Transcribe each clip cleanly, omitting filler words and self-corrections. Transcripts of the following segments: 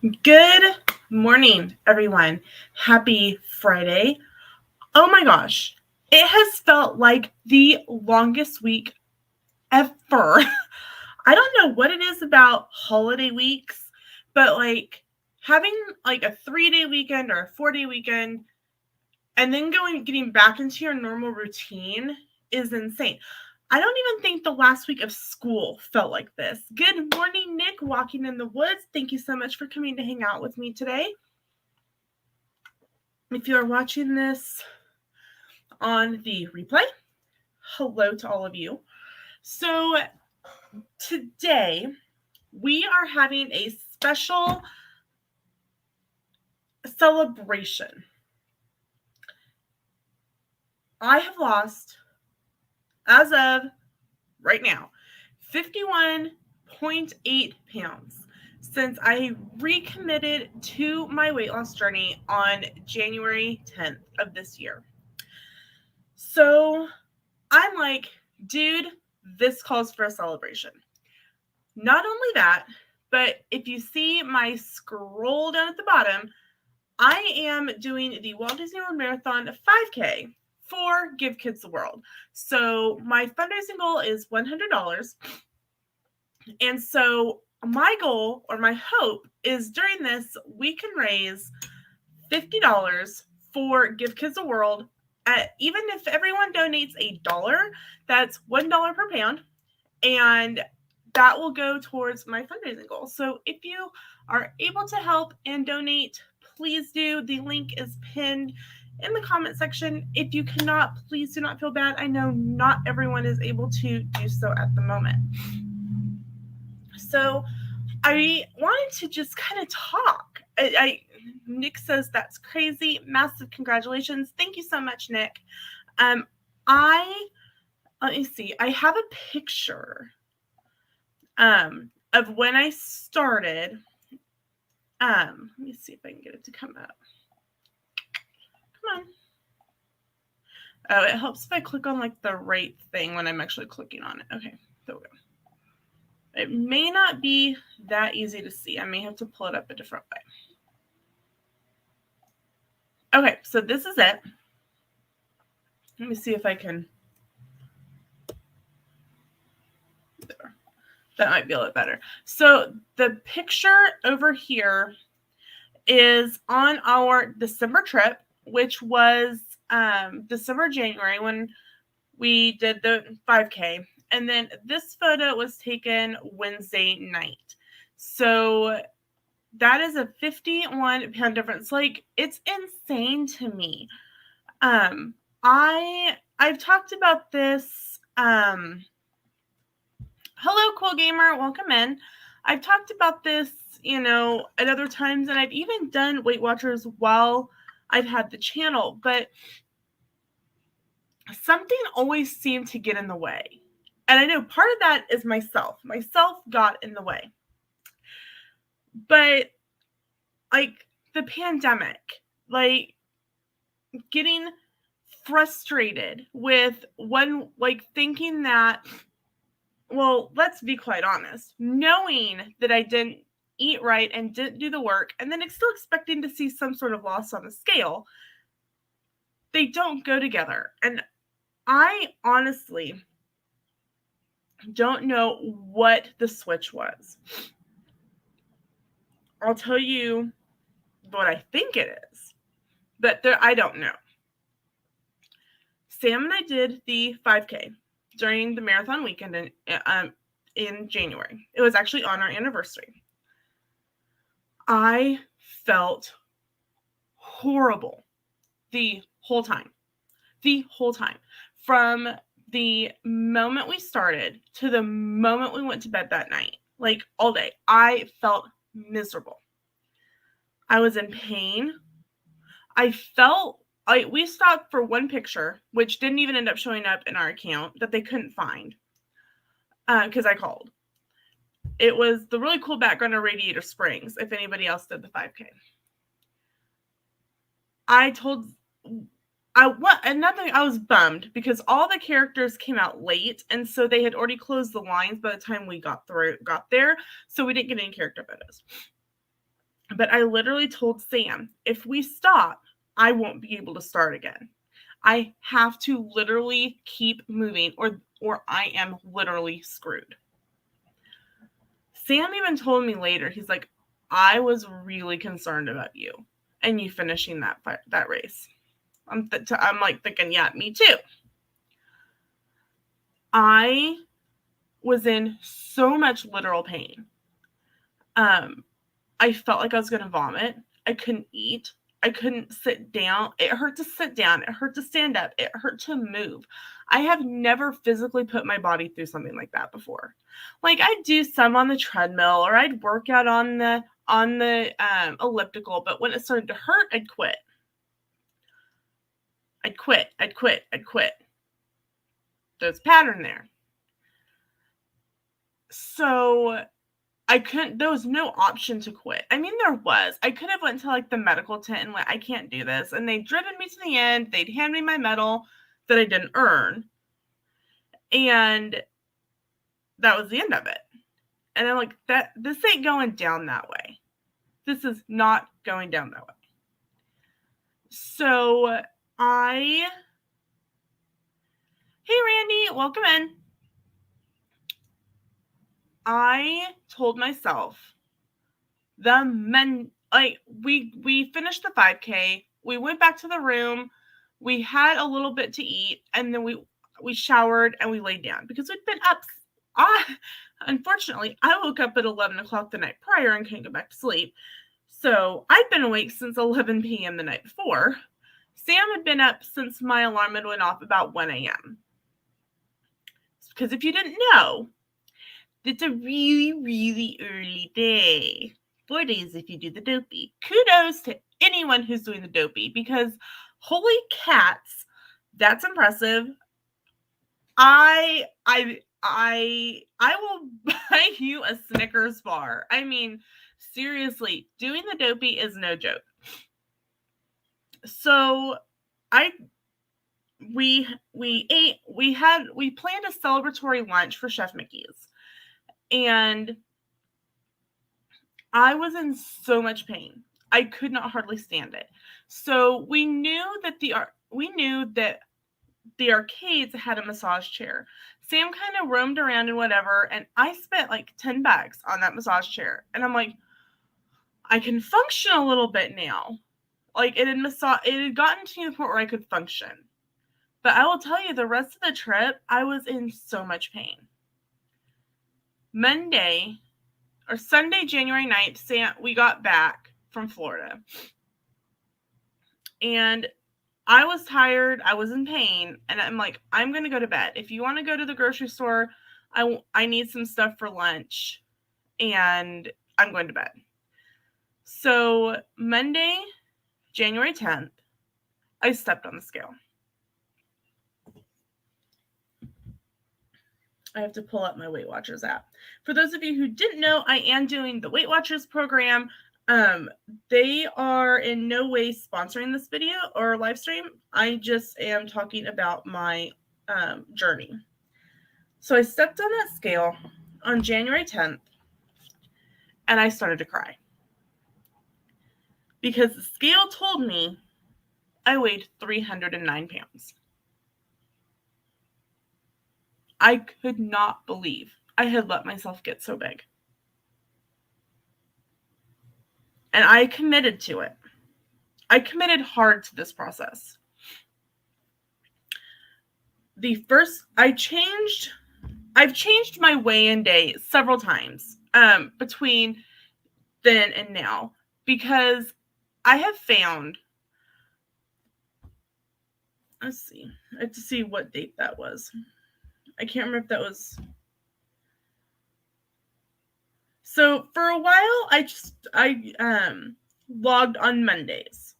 Good morning, everyone. Happy Friday. Oh my gosh, it has felt like the longest week ever. I don't know what it is about holiday weeks, but having like a 3-day weekend or a 4-day weekend and then getting back into your normal routine is insane. I don't even think the last week of school felt like this. Good morning, Nick, walking in the woods. Thank you so much for coming to hang out with me today. If you are watching this on the replay, hello to all of you. So today we are having a special celebration. I have lost, as of right now, 51.8 pounds since I recommitted to my weight loss journey on January 10th of this year. So I'm like, dude, this calls for a celebration. Not only that, but if you see my scroll down at the bottom, I am doing the Walt Disney World Marathon 5K for Give Kids the World. So my fundraising goal is $100. And so my goal or my hope is during this, we can raise $50 for Give Kids the World. Even if everyone donates $1, that's $1 per pound. And that will go towards my fundraising goal. So if you are able to help and donate, please do. The link is pinned in the comment section. If you cannot, please do not feel bad. I know not everyone is able to do so at the moment. So I wanted to just kind of talk. Nick says that's crazy. Massive congratulations. Thank you so much, Nick. Let me see. I have a picture of when I started. Let me see if I can get it to come up. Come on. Oh, it helps if I click on like the right thing when I'm actually clicking on it. Okay, there we go. It may not be that easy to see. I may have to pull it up a different way. Okay, so this is it. Let me see if I can. There. That might be a little better. So the picture over here is on our December trip, which was December, January, when we did the 5K. And then this photo was taken Wednesday night. So that is a 51-pound difference. Like, it's insane to me. I've talked about this. Hello, Cool Gamer. Welcome in. I've talked about this, at other times, and I've even done Weight Watchers while I've had the channel, but something always seemed to get in the way. And I know part of that is myself. Myself got in the way. But, the pandemic, getting frustrated with thinking that, well, let's be quite honest, knowing that I didn't eat right and didn't do the work, and then still expecting to see some sort of loss on the scale, they don't go together. And I honestly don't know what the switch was. I'll tell you what I think it is, but I don't know. Sam and I did the 5K during the marathon weekend in January. It was actually on our anniversary. I felt horrible the whole time. From the moment we started to the moment we went to bed that night, all day, I felt miserable. I was in pain. I felt we stopped for one picture, which didn't even end up showing up in our account, that they couldn't find because I called. It was the really cool background of Radiator Springs, if anybody else did the 5K. I was bummed because all the characters came out late, and so they had already closed the lines by the time we got there, so we didn't get any character photos. But I literally told Sam, if we stop, I won't be able to start again. I have to literally keep moving or I am literally screwed. Sam even told me later, he's like, I was really concerned about you and you finishing that race. I'm like thinking, yeah, me too. I was in so much literal pain. I felt like I was going to vomit. I couldn't eat. I couldn't sit down. It hurt to sit down. It hurt to stand up. It hurt to move. I have never physically put my body through something like that before. Like I'd do some on the treadmill or I'd work out on the elliptical, but when it started to hurt, I'd quit. There's a pattern there. So I couldn't, there was no option to quit. I mean, there was. I could have went to like the medical tent and went, I can't do this. And they'd driven me to the end. They'd hand me my medal that I didn't earn. And that was the end of it. And I'm like, this ain't going down that way. This is not going down that way. So hey, Randy, welcome in. I told myself we finished the 5K. We went back to the room. We had a little bit to eat, and then we showered and we laid down because we'd been up. Unfortunately, I woke up at 11 o'clock the night prior and couldn't go back to sleep. So I'd been awake since 11 p.m. the night before. Sam had been up since my alarm had went off about 1 a.m. Because if you didn't know, it's a really, really early day. 4 days if you do the dopey. Kudos to anyone who's doing the dopey because holy cats, that's impressive. I will buy you a Snickers bar. I mean, seriously, doing the dopey is no joke. So we planned a celebratory lunch for Chef Mickey's. And I was in so much pain. I could not hardly stand it. So we knew that the arcades had a massage chair. Sam kind of roamed around and whatever, and I spent like $10 on that massage chair. And I'm like, I can function a little bit now. Like it had gotten to the point where I could function. But I will tell you, the rest of the trip, I was in so much pain. Sunday, January 9th, we got back from Florida. And I was tired. I was in pain. And I'm like, I'm going to go to bed. If you want to go to the grocery store, I need some stuff for lunch. And I'm going to bed. So Monday, January 10th, I stepped on the scale. I have to pull up my Weight Watchers app. For those of you who didn't know, I am doing the Weight Watchers program. They are in no way sponsoring this video or live stream. I just am talking about my journey. So I stepped on that scale on January 10th and I started to cry. Because the scale told me I weighed 309 pounds. I could not believe I had let myself get so big. And I committed to it. I committed hard to this process. I've changed my weigh-in day several times between then and now because I have found, let's see, I have to see what date that was. I can't remember if that was. So for a while, I logged on Mondays.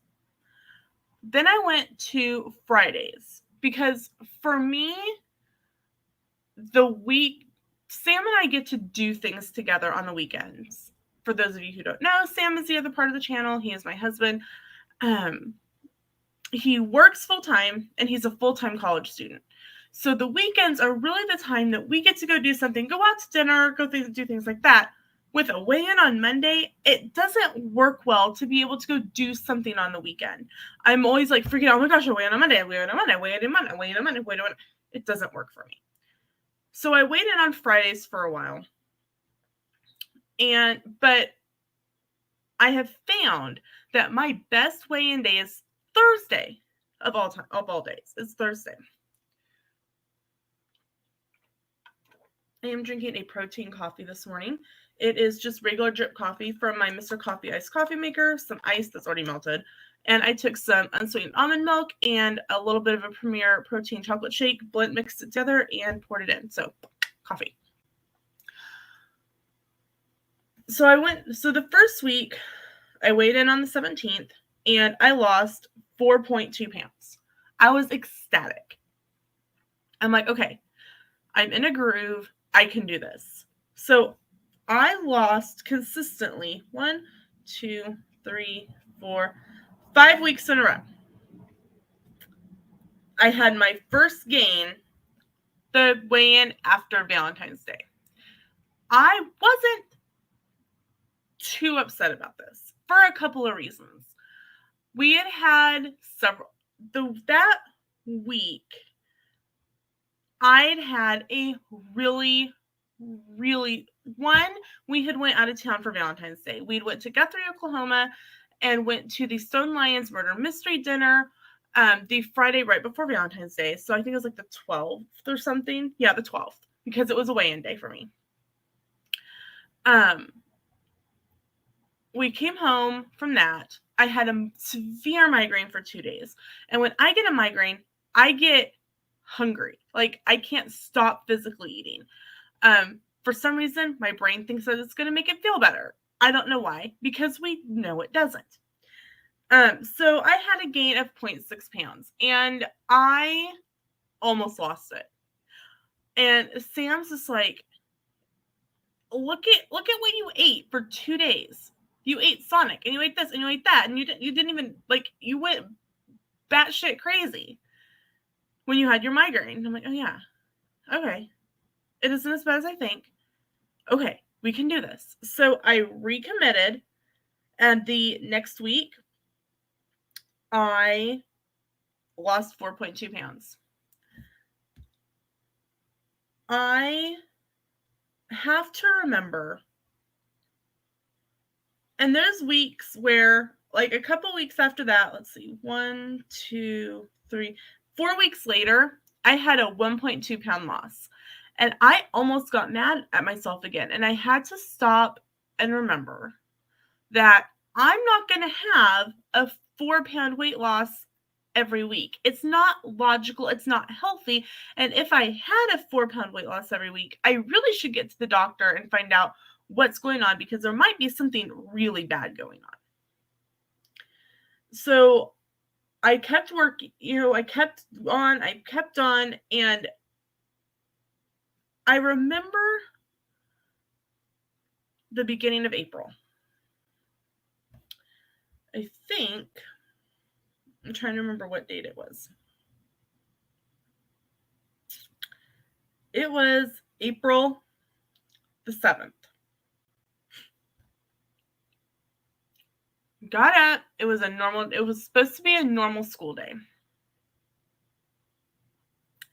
Then I went to Fridays because for me, Sam and I get to do things together on the weekends. For those of you who don't know, Sam is the other part of the channel. He is my husband. He works full-time and he's a full-time college student. So the weekends are really the time that we get to go do something, go out to dinner, do things like that with a weigh-in on Monday, it doesn't work well to be able to go do something on the weekend. I'm always like freaking out, oh my gosh, I weigh in on Monday, I weigh in on Monday, I weigh in on Monday, I weigh in on Monday, I weigh in on Monday. It doesn't work for me. So I weighed in on Fridays for a while. But I have found that my best weigh-in day is Thursday of all days. It's Thursday. I am drinking a protein coffee this morning. It is just regular drip coffee from my Mr. Coffee iced coffee maker, some ice that's already melted, and I took some unsweetened almond milk and a little bit of a Premier protein chocolate shake, mixed it together, and poured it in. So, coffee. So the first week, I weighed in on the 17th, and I lost 4.2 pounds. I was ecstatic. I'm like, okay, I'm in a groove. I can do this. So I lost consistently 1, 2, 3, 4, 5 weeks in a row. I had my first gain the weigh-in after Valentine's Day. I wasn't too upset about this for a couple of reasons. We had several. That week, I'd had a really, we had went out of town for Valentine's Day. We went to Guthrie, Oklahoma, and went to the Stone Lions Murder Mystery Dinner the Friday right before Valentine's Day. So I think it was like the 12th or something. Yeah, the 12th, because it was a weigh-in day for me. We came home from that. I had a severe migraine for 2 days. And when I get a migraine, I get hungry. Like, I can't stop physically eating. For some reason, my brain thinks that it's going to make it feel better. I don't know why, because we know it doesn't. So I had a gain of 0.6 pounds, and I almost lost it. And Sam's just like, look at what you ate for 2 days. You ate Sonic, and you ate this, and you ate that, and you didn't even, like, you went batshit crazy when you had your migraine. I'm like, oh yeah, okay. It isn't as bad as I think. Okay, we can do this. So I recommitted, and the next week, I lost 4.2 pounds. I have to remember, and there's weeks where, like a couple weeks after that, let's see, 1, 2, 3, 4 weeks later, I had a 1.2 pound loss. And I almost got mad at myself again. And I had to stop and remember that I'm not going to have a 4-pound weight loss every week. It's not logical. It's not healthy. And if I had a 4-pound weight loss every week, I really should get to the doctor and find out what's going on, because there might be something really bad going on. So I kept working, I kept on, and I remember the beginning of April. I think, I'm trying to remember what date it was. It was April the 7th. Got up. It was supposed to be a normal school day.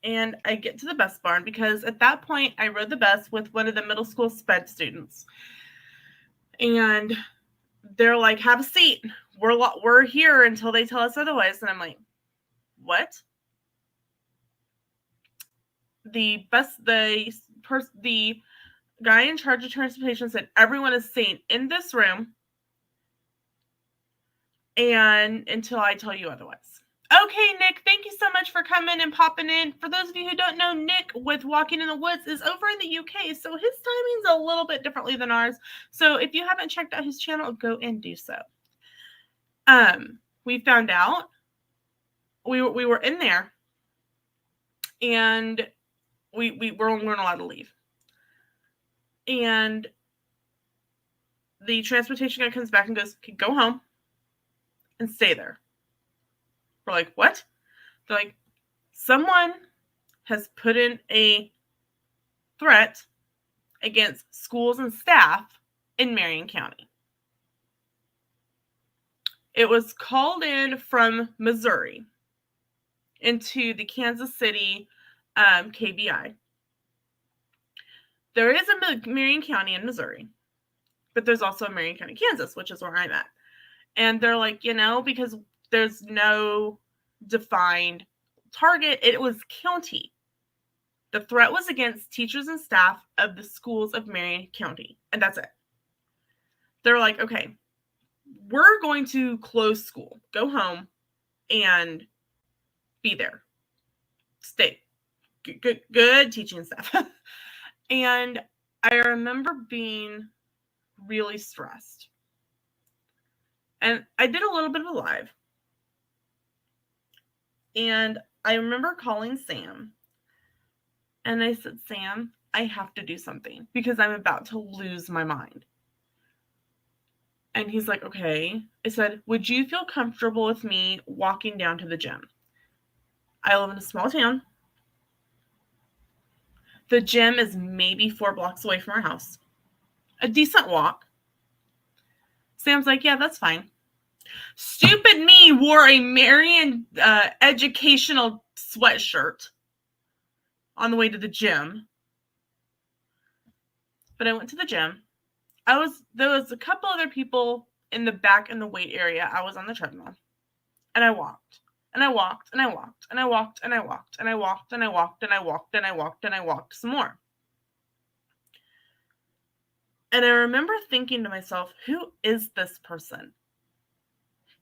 And I get to the bus barn, because at that point I rode the bus with one of the middle school sped students. And they're like, have a seat. We're here until they tell us otherwise. And I'm like, what? The guy in charge of transportation said, everyone is staying in this room and until I tell you otherwise. Okay, Nick, thank you so much for coming and popping in. For those of you who don't know, Nick with Walking in the Woods is over in the UK, so his timing's a little bit differently than ours. So if you haven't checked out his channel, go and do so. We found out we were in there, and we weren't allowed to leave. And the transportation guy comes back and goes, go home and stay there. We're like, what? They're like, someone has put in a threat against schools and staff in Marion County. It was called in from Missouri into the Kansas City KBI. There is a Marion County in Missouri, but there's also a Marion County, Kansas, which is where I'm at. And they're like, because there's no defined target, it was county. The threat was against teachers and staff of the schools of Marion County, and that's it. They're like, okay, we're going to close school, go home, and be there. Stay. Good teaching staff. And I remember being really stressed. And I did a little bit of a live. And I remember calling Sam. And I said, Sam, I have to do something because I'm about to lose my mind. And he's like, okay. I said, would you feel comfortable with me walking down to the gym? I live in a small town. The gym is maybe 4 blocks away from our house. A decent walk. Sam's like, yeah, that's fine. Stupid me wore a Marion educational sweatshirt on the way to the gym. But I went to the gym. There was a couple other people in the back in the weight area. I was on the treadmill. And I walked. And I walked. And I walked. And I walked. And I walked. And I walked. And I walked. And I walked. And I walked. And I walked some more. And I remember thinking to myself, who is this person?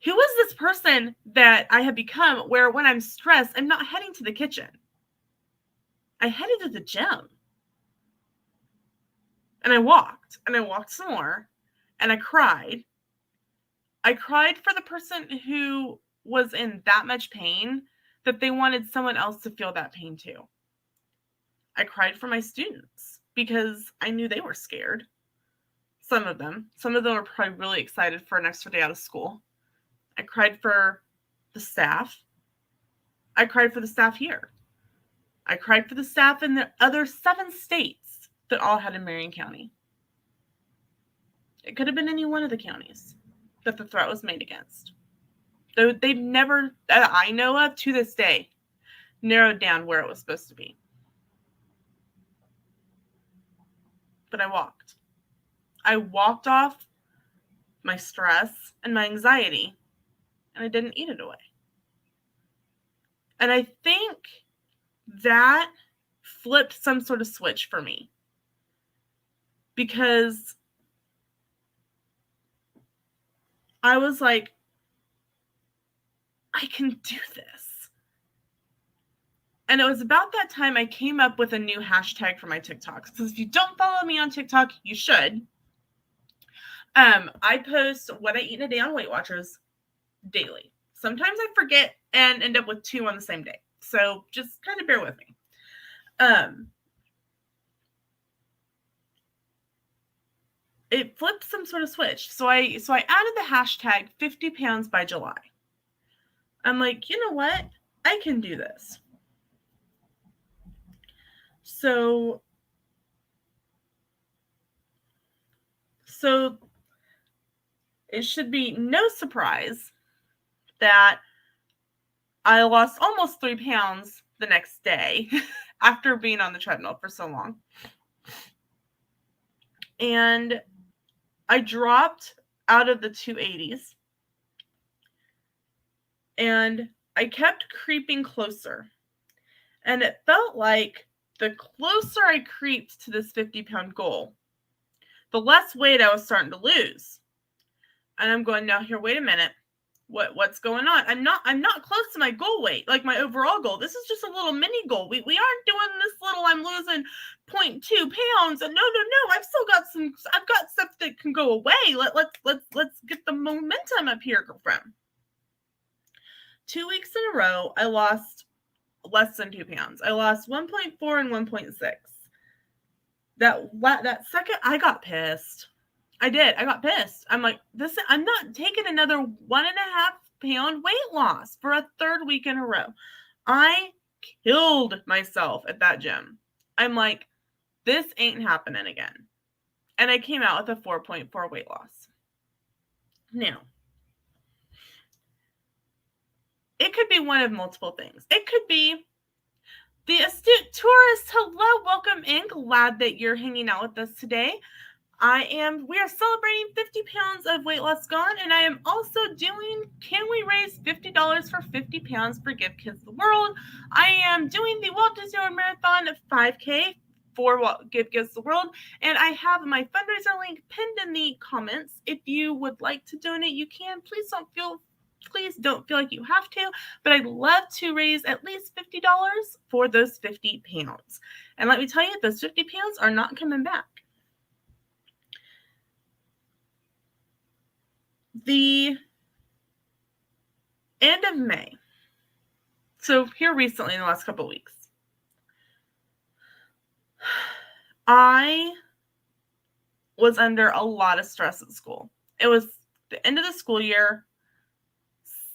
Who is this person that I have become where when I'm stressed, I'm not heading to the kitchen. I headed to the gym. And I walked some more, and I cried. I cried for the person who was in that much pain that they wanted someone else to feel that pain too. I cried for my students because I knew they were scared. Some of them were probably really excited for an extra day out of school. I cried for the staff. I cried for the staff here. I cried for the staff in the other 7 states that all had in Marion County. It could have been any one of the counties that the threat was made against. They've never, that I know of to this day, narrowed down where it was supposed to be. But I walked. I walked off my stress and my anxiety, and I didn't eat it away. And I think that flipped some sort of switch for me. Because I was like, I can do this. And it was about that time I came up with a new hashtag for my TikTok. So if you don't follow me on TikTok, you should. I post what I eat in a day on Weight Watchers daily. Sometimes I forget and end up with 2 on the same day. So just kind of bear with me. It flipped some sort of switch. So I added the hashtag 50 pounds by July. I'm like, you know what? I can do this. So it should be no surprise that I lost almost 3 pounds the next day after being on the treadmill for so long. And I dropped out of the 280s. And I kept creeping closer. And it felt like the closer I creeped to this 50-pound goal, the less weight I was starting to lose. And I'm going, now here, wait a minute. What's going on? I'm not close to my goal weight, like my overall goal. This is just a little mini goal. We aren't doing this little, I'm losing 0.2 pounds. And no. I've got stuff that can go away. Let's get the momentum up here, girlfriend. 2 weeks in a row, I lost less than 2 pounds. I lost 1.4 and 1.6. That second, I got pissed. I did. I got pissed. I'm like, I'm not taking another 1.5 pound weight loss for a 3rd week in a row. I killed myself at that gym. I'm like, this ain't happening again. and I came out with a 4.4 weight loss. Now, it could be one of multiple things. It could be the astute tourist. Hello, welcome in. Glad that you're hanging out with us today. We are celebrating 50 pounds of weight loss gone, and I am also doing, can we raise $50 for 50 pounds for Give Kids the World? I am doing the Walt Disney World Marathon 5K for Give Kids the World, and I have my fundraiser link pinned in the comments. If you would like to donate, you can. Please don't feel like you have to, but I'd love to raise at least $50 for those 50 pounds. And let me tell you, those 50 pounds are not coming back. The end of May, so here recently in the last couple of weeks, I was under a lot of stress at school. It was the end of the school year.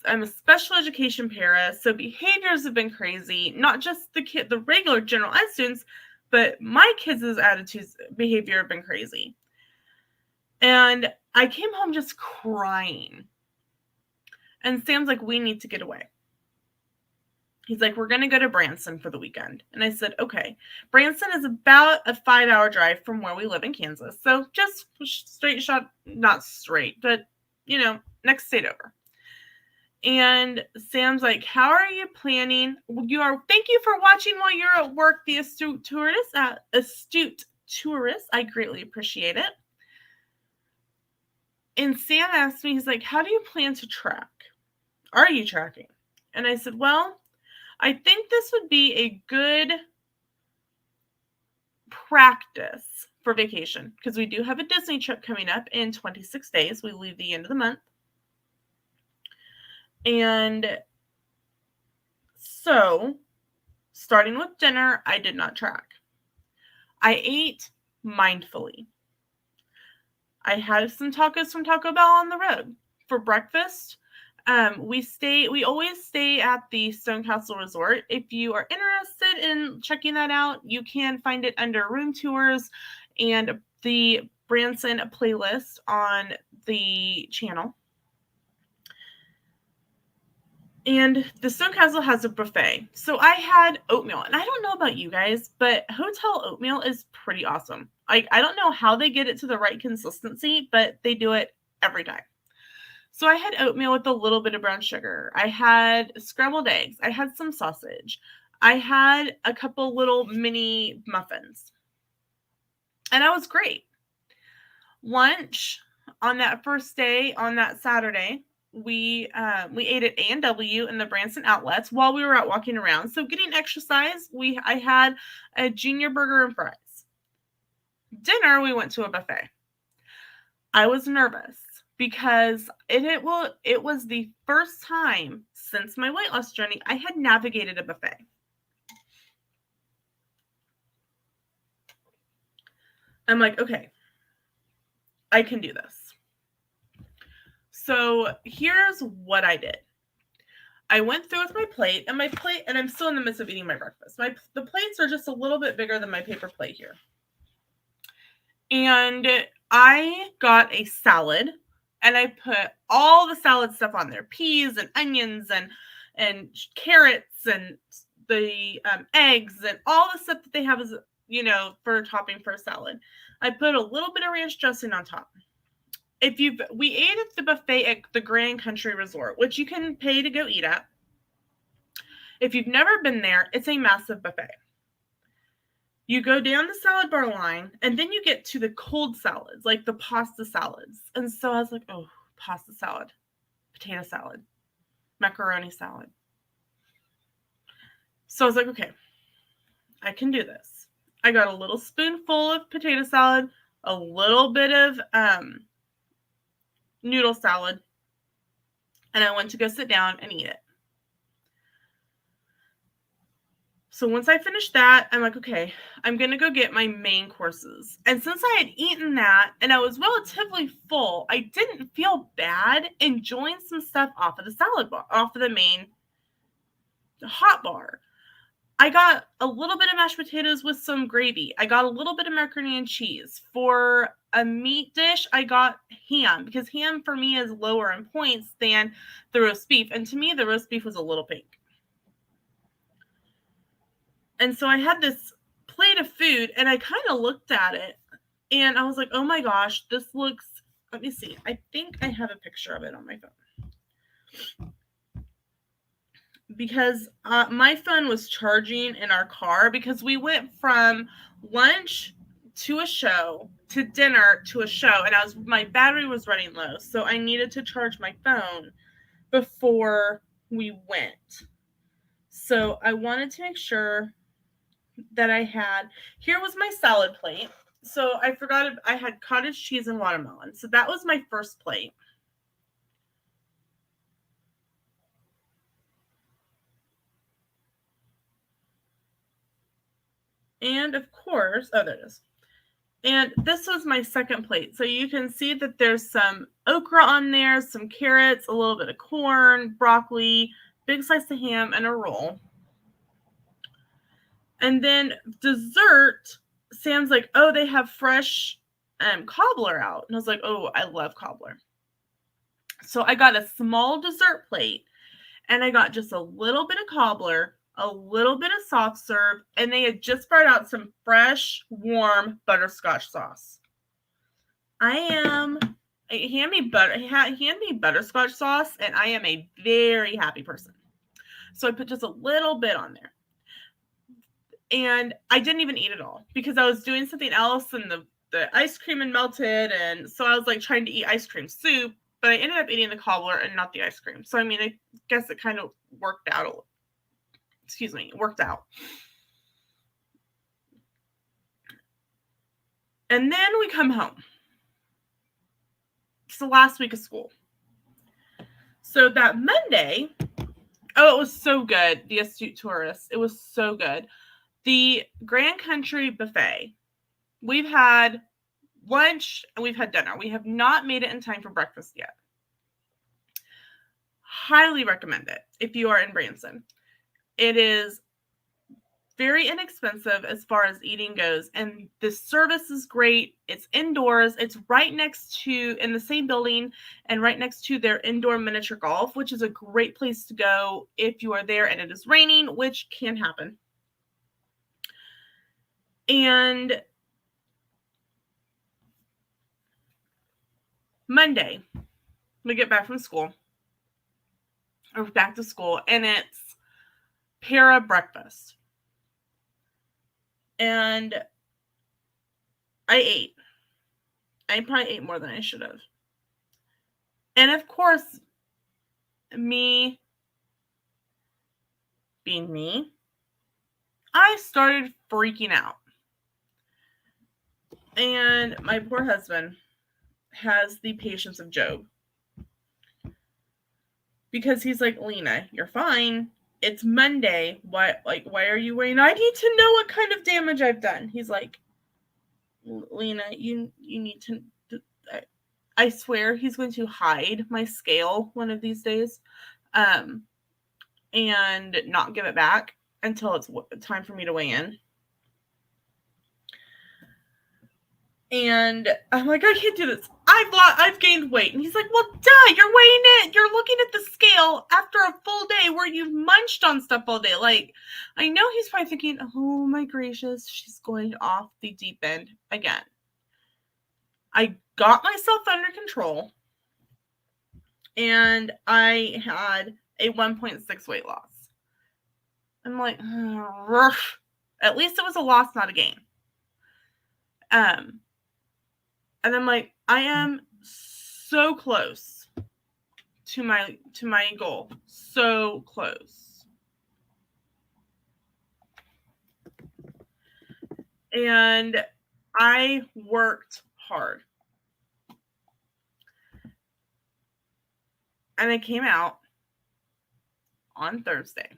I'm a special education para, so behaviors have been crazy. Not just the regular general ed students, but my kids' behavior have been crazy. And I came home just crying. And Sam's like, we need to get away. He's like, we're going to go to Branson for the weekend. And I said, okay. Branson is about a 5-hour drive from where we live in Kansas. So just straight shot, not straight, but, next state over. And Sam's like, how are you planning? Thank you for watching while you're at work, the astute tourist. I greatly appreciate it. And Sam asked me, he's like, how do you plan to track? Are you tracking? And I said, well, I think this would be a good practice for vacation because we do have a Disney trip coming up in 26 days. We leave the end of the month. And so, starting with dinner, I did not track. I ate mindfully. I had some tacos from Taco Bell on the road. For breakfast, we always stay at the Stone Castle Resort. If you are interested in checking that out, you can find it under room tours and the Branson playlist on the channel. And the Stone Castle has a buffet. So I had oatmeal. And I don't know about you guys, but hotel oatmeal is pretty awesome. I don't know how they get it to the right consistency, but they do it every time. So I had oatmeal with a little bit of brown sugar. I had scrambled eggs. I had some sausage. I had a couple little mini muffins. And that was great. Lunch on that first day, on that Saturday, we ate at A&W in the Branson outlets while we were out walking around. So getting exercise, I had a junior burger and fries. Dinner, we went to a buffet. I was nervous because it was the first time since my weight loss journey I had navigated a buffet. I'm like, okay, I can do this. So here's what I did. I went through with my plate, and I'm still in the midst of eating my breakfast. The plates are just a little bit bigger than my paper plate here. And I got a salad, and I put all the salad stuff on there, peas and onions and carrots and the eggs and all the stuff that they have as, for topping for a salad. I put a little bit of ranch dressing on top. We ate at the buffet at the Grand Country Resort, which you can pay to go eat at. If you've never been there, it's a massive buffet. You go down the salad bar line, and then you get to the cold salads, like the pasta salads. And so I was like, oh, pasta salad, potato salad, macaroni salad. So I was like, okay, I can do this. I got a little spoonful of potato salad, a little bit of noodle salad, and I went to go sit down and eat it. So once I finished that, I'm like, okay, I'm going to go get my main courses. And since I had eaten that and I was relatively full, I didn't feel bad enjoying some stuff off of the salad bar, off of the main hot bar. I got a little bit of mashed potatoes with some gravy. I got a little bit of macaroni and cheese. For a meat dish, I got ham, because ham for me is lower in points than the roast beef. And to me, the roast beef was a little pink. And so I had this plate of food, and I kind of looked at it, and I was like, oh my gosh, this looks, let me see. I think I have a picture of it on my phone. Because my phone was charging in our car, because we went from lunch to a show to dinner to a show, and my battery was running low, so I needed to charge my phone before we went. So I wanted to make sure that I had, here was my salad plate. So I forgot, I had cottage cheese and watermelon. So that was my first plate. And of course, oh, there it is. And this was my second plate. So you can see that there's some okra on there, some carrots, a little bit of corn, broccoli, big slice of ham, and a roll. And then dessert, Sam's like, oh, they have fresh cobbler out. And I was like, oh, I love cobbler. So I got a small dessert plate, and I got just a little bit of cobbler, a little bit of soft serve, and they had just brought out some fresh, warm butterscotch sauce. Hand me butterscotch sauce, and I am a very happy person. So I put just a little bit on there. And I didn't even eat it all, because I was doing something else, and the ice cream had melted, and so I was like trying to eat ice cream soup, but I ended up eating the cobbler and not the ice cream. So I mean, I guess it kind of worked out. Worked out. And then we come home. It's the last week of school. So that Monday, oh, it was so good. The Astute Tourist. It was so good. The Grand Country Buffet. We've had lunch and we've had dinner. We have not made it in time for breakfast yet. Highly recommend it if you are in Branson. It is very inexpensive as far as eating goes, and the service is great. It's indoors. It's right next to, in the same building, and right next to their indoor miniature golf, which is a great place to go if you are there and it is raining, which can happen. And Monday, we get back from school, or back to school, and it's para breakfast. And I probably ate more than I should have. And of course, me being me, I started freaking out. And my poor husband has the patience of Job. Because he's like, Lena, you're fine. It's Monday. Why are you worrying? I need to know what kind of damage I've done. He's like, Lena, you need to. I swear he's going to hide my scale one of these days, and not give it back until it's time for me to weigh in. And I'm like, I can't do this. I've gained weight. And he's like, well, duh, you're weighing it. You're looking at the scale after a full day where you've munched on stuff all day. Like, I know he's probably thinking, oh my gracious, she's going off the deep end again. I got myself under control, and I had a 1.6 weight loss. I'm like, at least it was a loss, not a gain. And I'm like, I am so close to my goal. So close. And I worked hard. And I came out on Thursday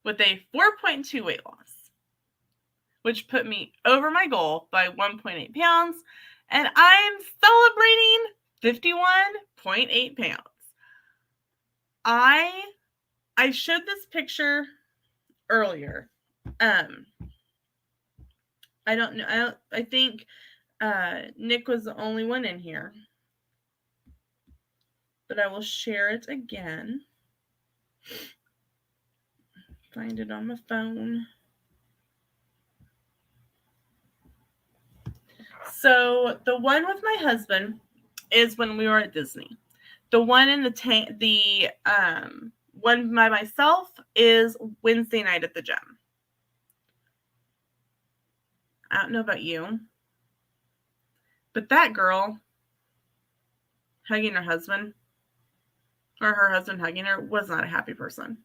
with a 4.2 weight loss, which put me over my goal by 1.8 pounds. And I'm celebrating 51.8 pounds. I showed this picture earlier. I don't know. I think Nick was the only one in here. But I will share it again. Find it on my phone. So the one with my husband is when we were at Disney. The one in the one by myself is Wednesday night at the gym. I don't know about you, but that girl hugging her husband, or her husband hugging her, was not a happy person.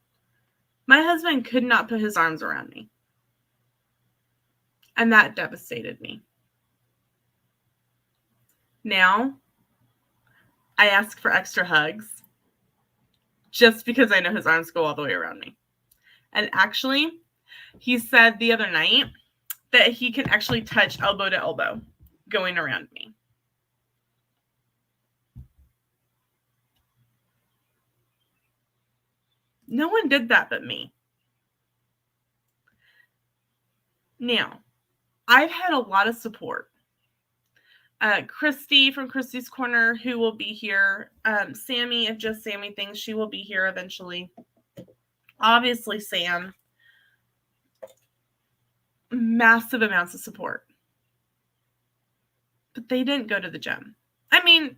My husband could not put his arms around me, and that devastated me. Now, I ask for extra hugs just because I know his arms go all the way around me. And actually, he said the other night that he can actually touch elbow to elbow going around me. No one did that but me. Now, I've had a lot of support. Christy from Christy's Corner, who will be here. Sammy, if just Sammy thinks she will be here eventually. Obviously, Sam. Massive amounts of support. But they didn't go to the gym. I mean,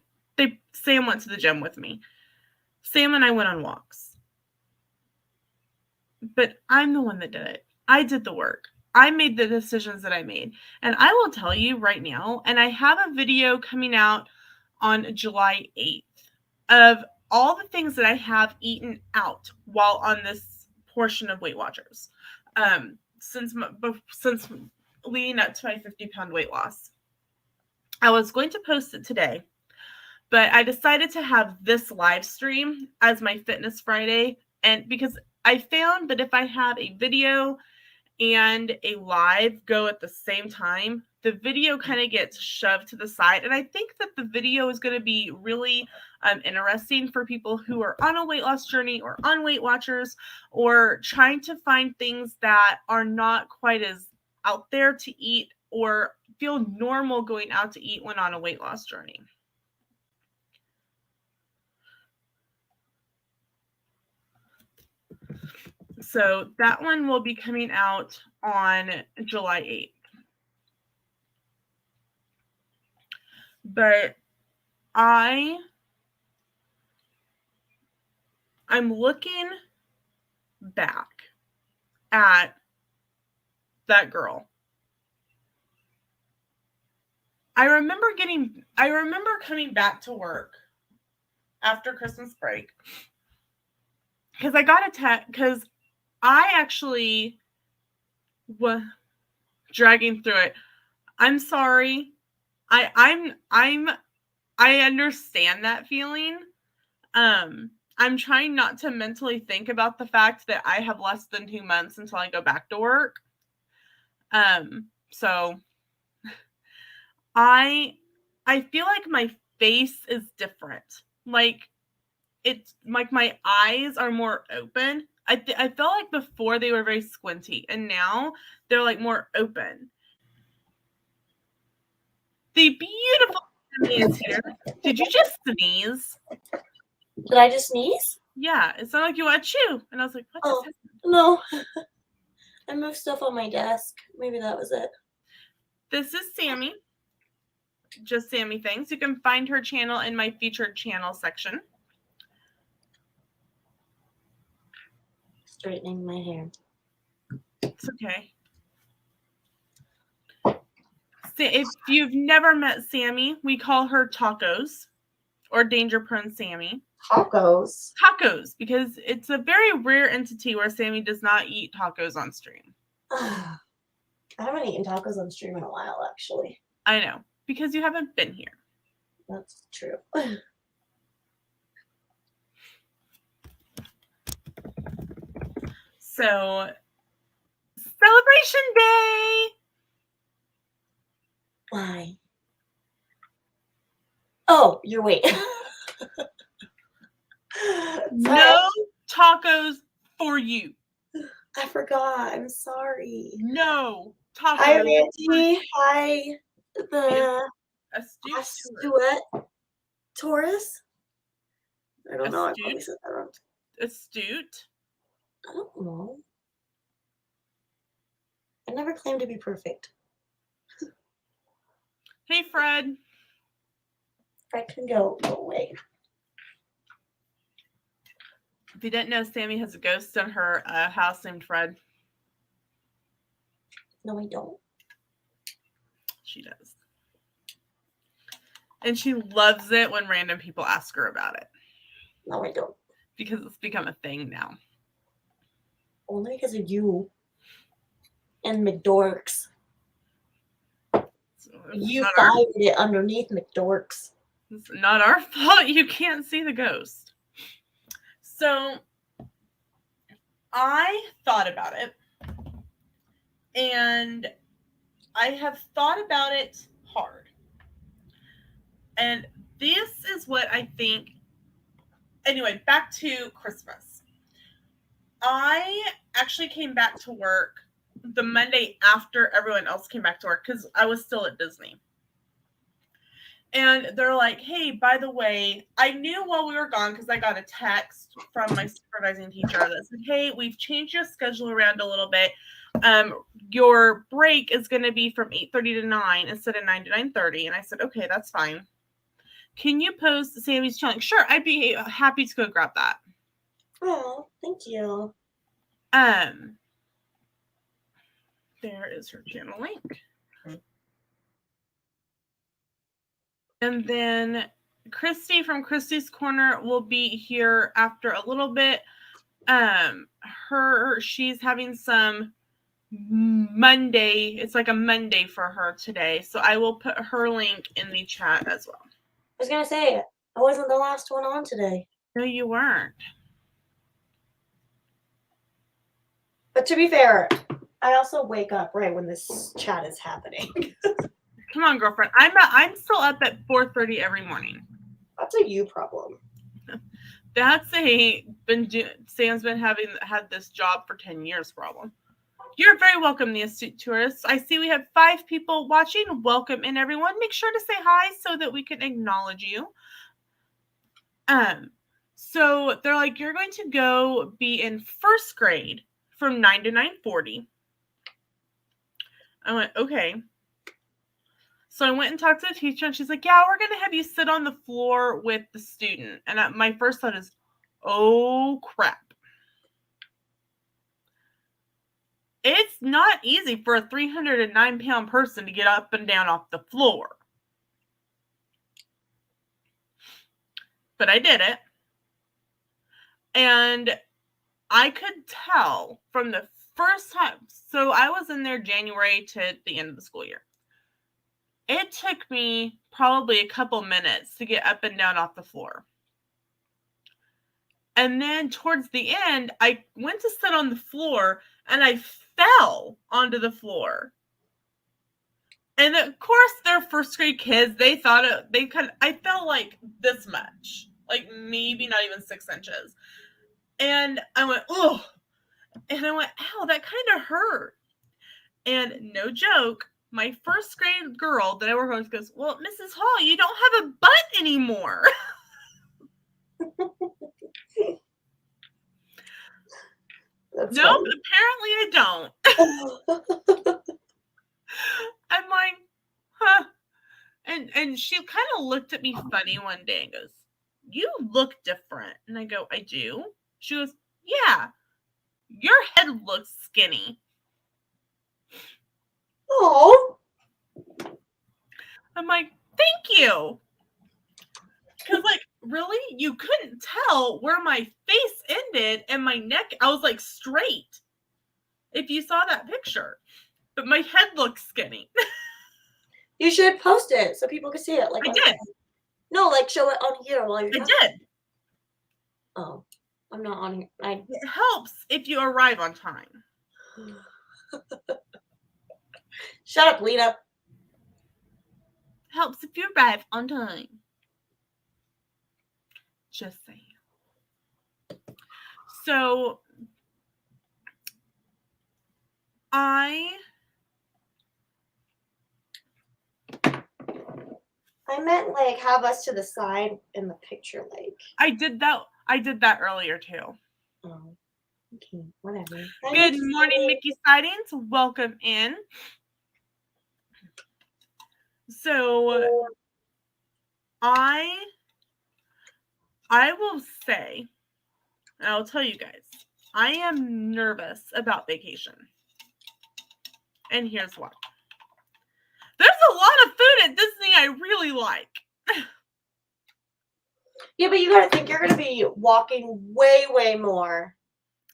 Sam went to the gym with me. Sam and I went on walks. But I'm the one that did it. I did the work. I made the decisions that I made. And I will tell you right now, and I have a video coming out on July 8th of all the things that I have eaten out while on this portion of Weight Watchers. Since leading up to my 50-pound weight loss. I was going to post it today, but I decided to have this live stream as my Fitness Friday. And because I found that if I have a video and a live go at the same time, the video kind of gets shoved to the side. And I think that the video is going to be really interesting for people who are on a weight loss journey or on Weight Watchers or trying to find things that are not quite as out there to eat or feel normal going out to eat when on a weight loss journey. So that one will be coming out on July 8th. But I'm looking back at that girl. I remember coming back to work after Christmas break because I got a text because I actually was dragging through it. I'm sorry. I understand that feeling. I'm trying not to mentally think about the fact that I have less than 2 months until I go back to work. So I feel like my face is different. Like it's like my eyes are more open. I felt like before they were very squinty, and now they're like more open. The beautiful Sammy is here. Did you just sneeze? Did I just sneeze? Yeah, it sounded like you want to chew, and I was like, "What?" Oh no, I moved stuff on my desk. Maybe that was it. This is Sammy. Just Sammy Things. You can find her channel in my featured channel section. Straightening my hair. It's okay. If you've never met Sammy, we call her Tacos or Danger Prone Sammy. Tacos? Tacos, because it's a very rare entity where Sammy does not eat tacos on stream. I haven't eaten tacos on stream in a while, actually. I know, because you haven't been here. That's true. So, Celebration Day! Why? Oh, you're wait. No tacos for you. I forgot. I'm sorry. No. Hi, Tacos. Randy. Hi, the Astute Astuet Taurus. I don't know. I probably Astute. said that wrong. Astute. I don't know. I never claimed to be perfect. Hey, Fred. Fred can go away. If you didn't know, Sammy has a ghost in her house named Fred. No, I don't. She does. And she loves it when random people ask her about it. No, I don't. Because it's become a thing now. Only because of you. And McDorks. You fired it underneath McDorks. It's not our fault you can't see the ghost. So I thought about it. And I have thought about it hard. And this is what I think. Anyway, back to Christmas. I actually came back to work the Monday after everyone else came back to work because I was still at Disney. And they're like, hey, by the way, I knew while we were gone because I got a text from my supervising teacher that said, hey, we've changed your schedule around a little bit. Your break is going to be from 8:30 to 9 instead of 9 to 9:30. And I said, okay, that's fine. Can you post Sammy's challenge? Sure, I'd be happy to go grab that. Oh, thank you. There is her channel link. And then Christy from Christy's Corner will be here after a little bit. She's having some Monday. It's like a Monday for her today. So I will put her link in the chat as well. I was gonna say, I wasn't the last one on today. No, you weren't. But to be fair, I also wake up right when this chat is happening. Come on, girlfriend. I'm still up at 4:30 every morning. That's a you problem. That's Sam's been had this job for 10 years problem. You're very welcome, the astute tourists. I see we have 5 people watching. Welcome in, everyone. Make sure to say hi so that we can acknowledge you. So they're like, you're going to go be in first grade from 9 to 9:40. I went, okay. So I went and talked to the teacher, and she's like, yeah, we're going to have you sit on the floor with the student. And my first thought is, oh, crap. It's not easy for a 309-pound person to get up and down off the floor. But I did it. And I could tell from the first time. So I was in there January to the end of the school year. It took me probably a couple minutes to get up and down off the floor. And then towards the end, I went to sit on the floor and I fell onto the floor. And of course, they're first grade kids. They thought I fell like this much, like maybe not even 6 inches. And I went, oh, and I went, ow, that kind of hurt. And no joke, my first grade girl that I work with goes, well, Mrs. Hall, you don't have a butt anymore. That's nope, funny. apparently I don't. I'm like, huh. And she kind of looked at me funny one day and goes, you look different. And I go, I do? She goes, yeah, your head looks skinny. Oh. I'm like, thank you. Because, like, really? You couldn't tell where my face ended and my neck, I was, like, straight. If you saw that picture. But my head looked skinny. You should post it so people can see it. Like I did. No, like show it on here while you're I did. Oh, I'm not on here. It helps if you arrive on time. Shut up, Lena. Helps if you arrive on time. Just saying. So I meant like have us to the side in the picture, like. I did that earlier too. Oh, okay, whatever. Good morning, Mickey Sightings. Welcome in. So I will say, and I'll tell you guys, I am nervous about vacation. And here's why. There's a lot of food at Disney I really like. Yeah, but you gotta think you're gonna be walking way, way more.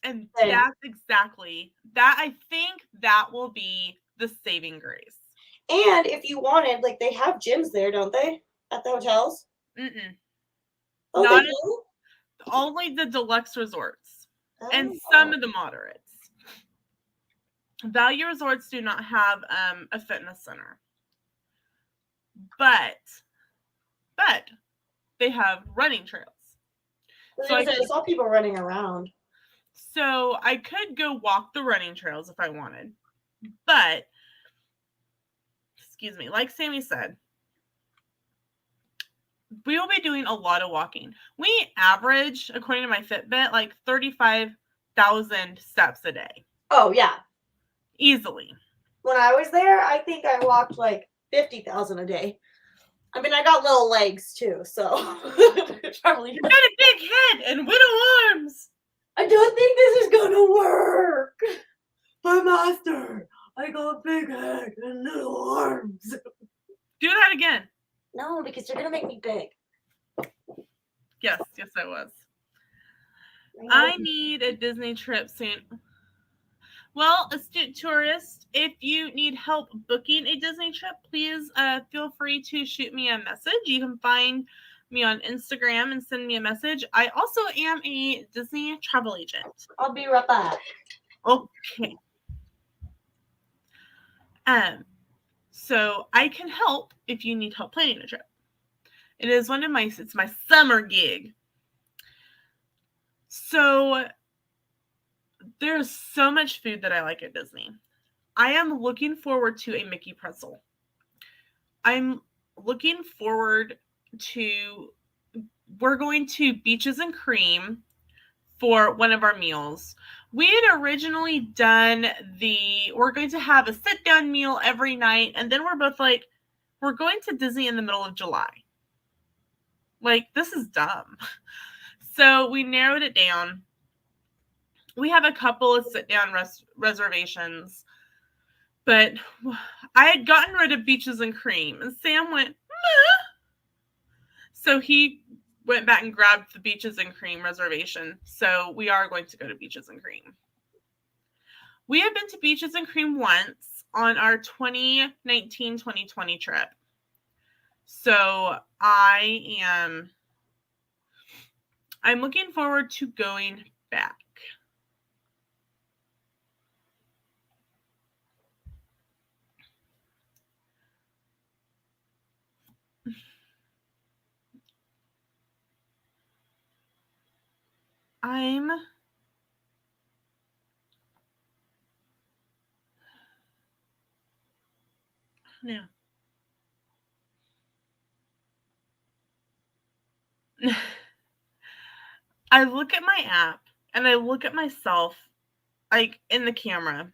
And that's exactly that. I think that will be the saving grace. And if you wanted, like, they have gyms there, don't they? At the hotels? Mm-mm. Oh, Not they do? only the deluxe resorts and some of the moderates. Value resorts do not have a fitness center. But they have running trails. So I saw people running around. So I could go walk the running trails if I wanted. But, excuse me, like Sammy said, we will be doing a lot of walking. We average, according to my Fitbit, like 35,000 steps a day. Oh, yeah. Easily. When I was there, I think I walked like 50,000 a day. I mean, I got little legs too, so probably. You got a big head and widow arms. I don't think this is gonna work. My master, I got big head and little arms. Do that again. No, because you're gonna make me big. Yes, I was. I need a Disney trip soon. Well, astute tourist, if you need help booking a Disney trip, please feel free to shoot me a message. You can find me on Instagram and send me a message. I also am a Disney travel agent. I'll be right back. Okay. So I can help if you need help planning a trip. It's my summer gig. So there's so much food that I like at Disney. I am looking forward to a Mickey pretzel. I'm looking forward to, we're going to Beaches and Cream for one of our meals. We had originally done we're going to have a sit-down meal every night, and then we're both like, we're going to Disney in the middle of July. Like, this is dumb. So we narrowed it down. We have a couple of sit-down reservations, but I had gotten rid of Beaches and Cream, and Sam went, meh. So he went back and grabbed the Beaches and Cream reservation. So we are going to go to Beaches and Cream. We have been to Beaches and Cream once on our 2019-2020 trip. So I'm looking forward to going back. Yeah. I look at my app and I look at myself like in the camera.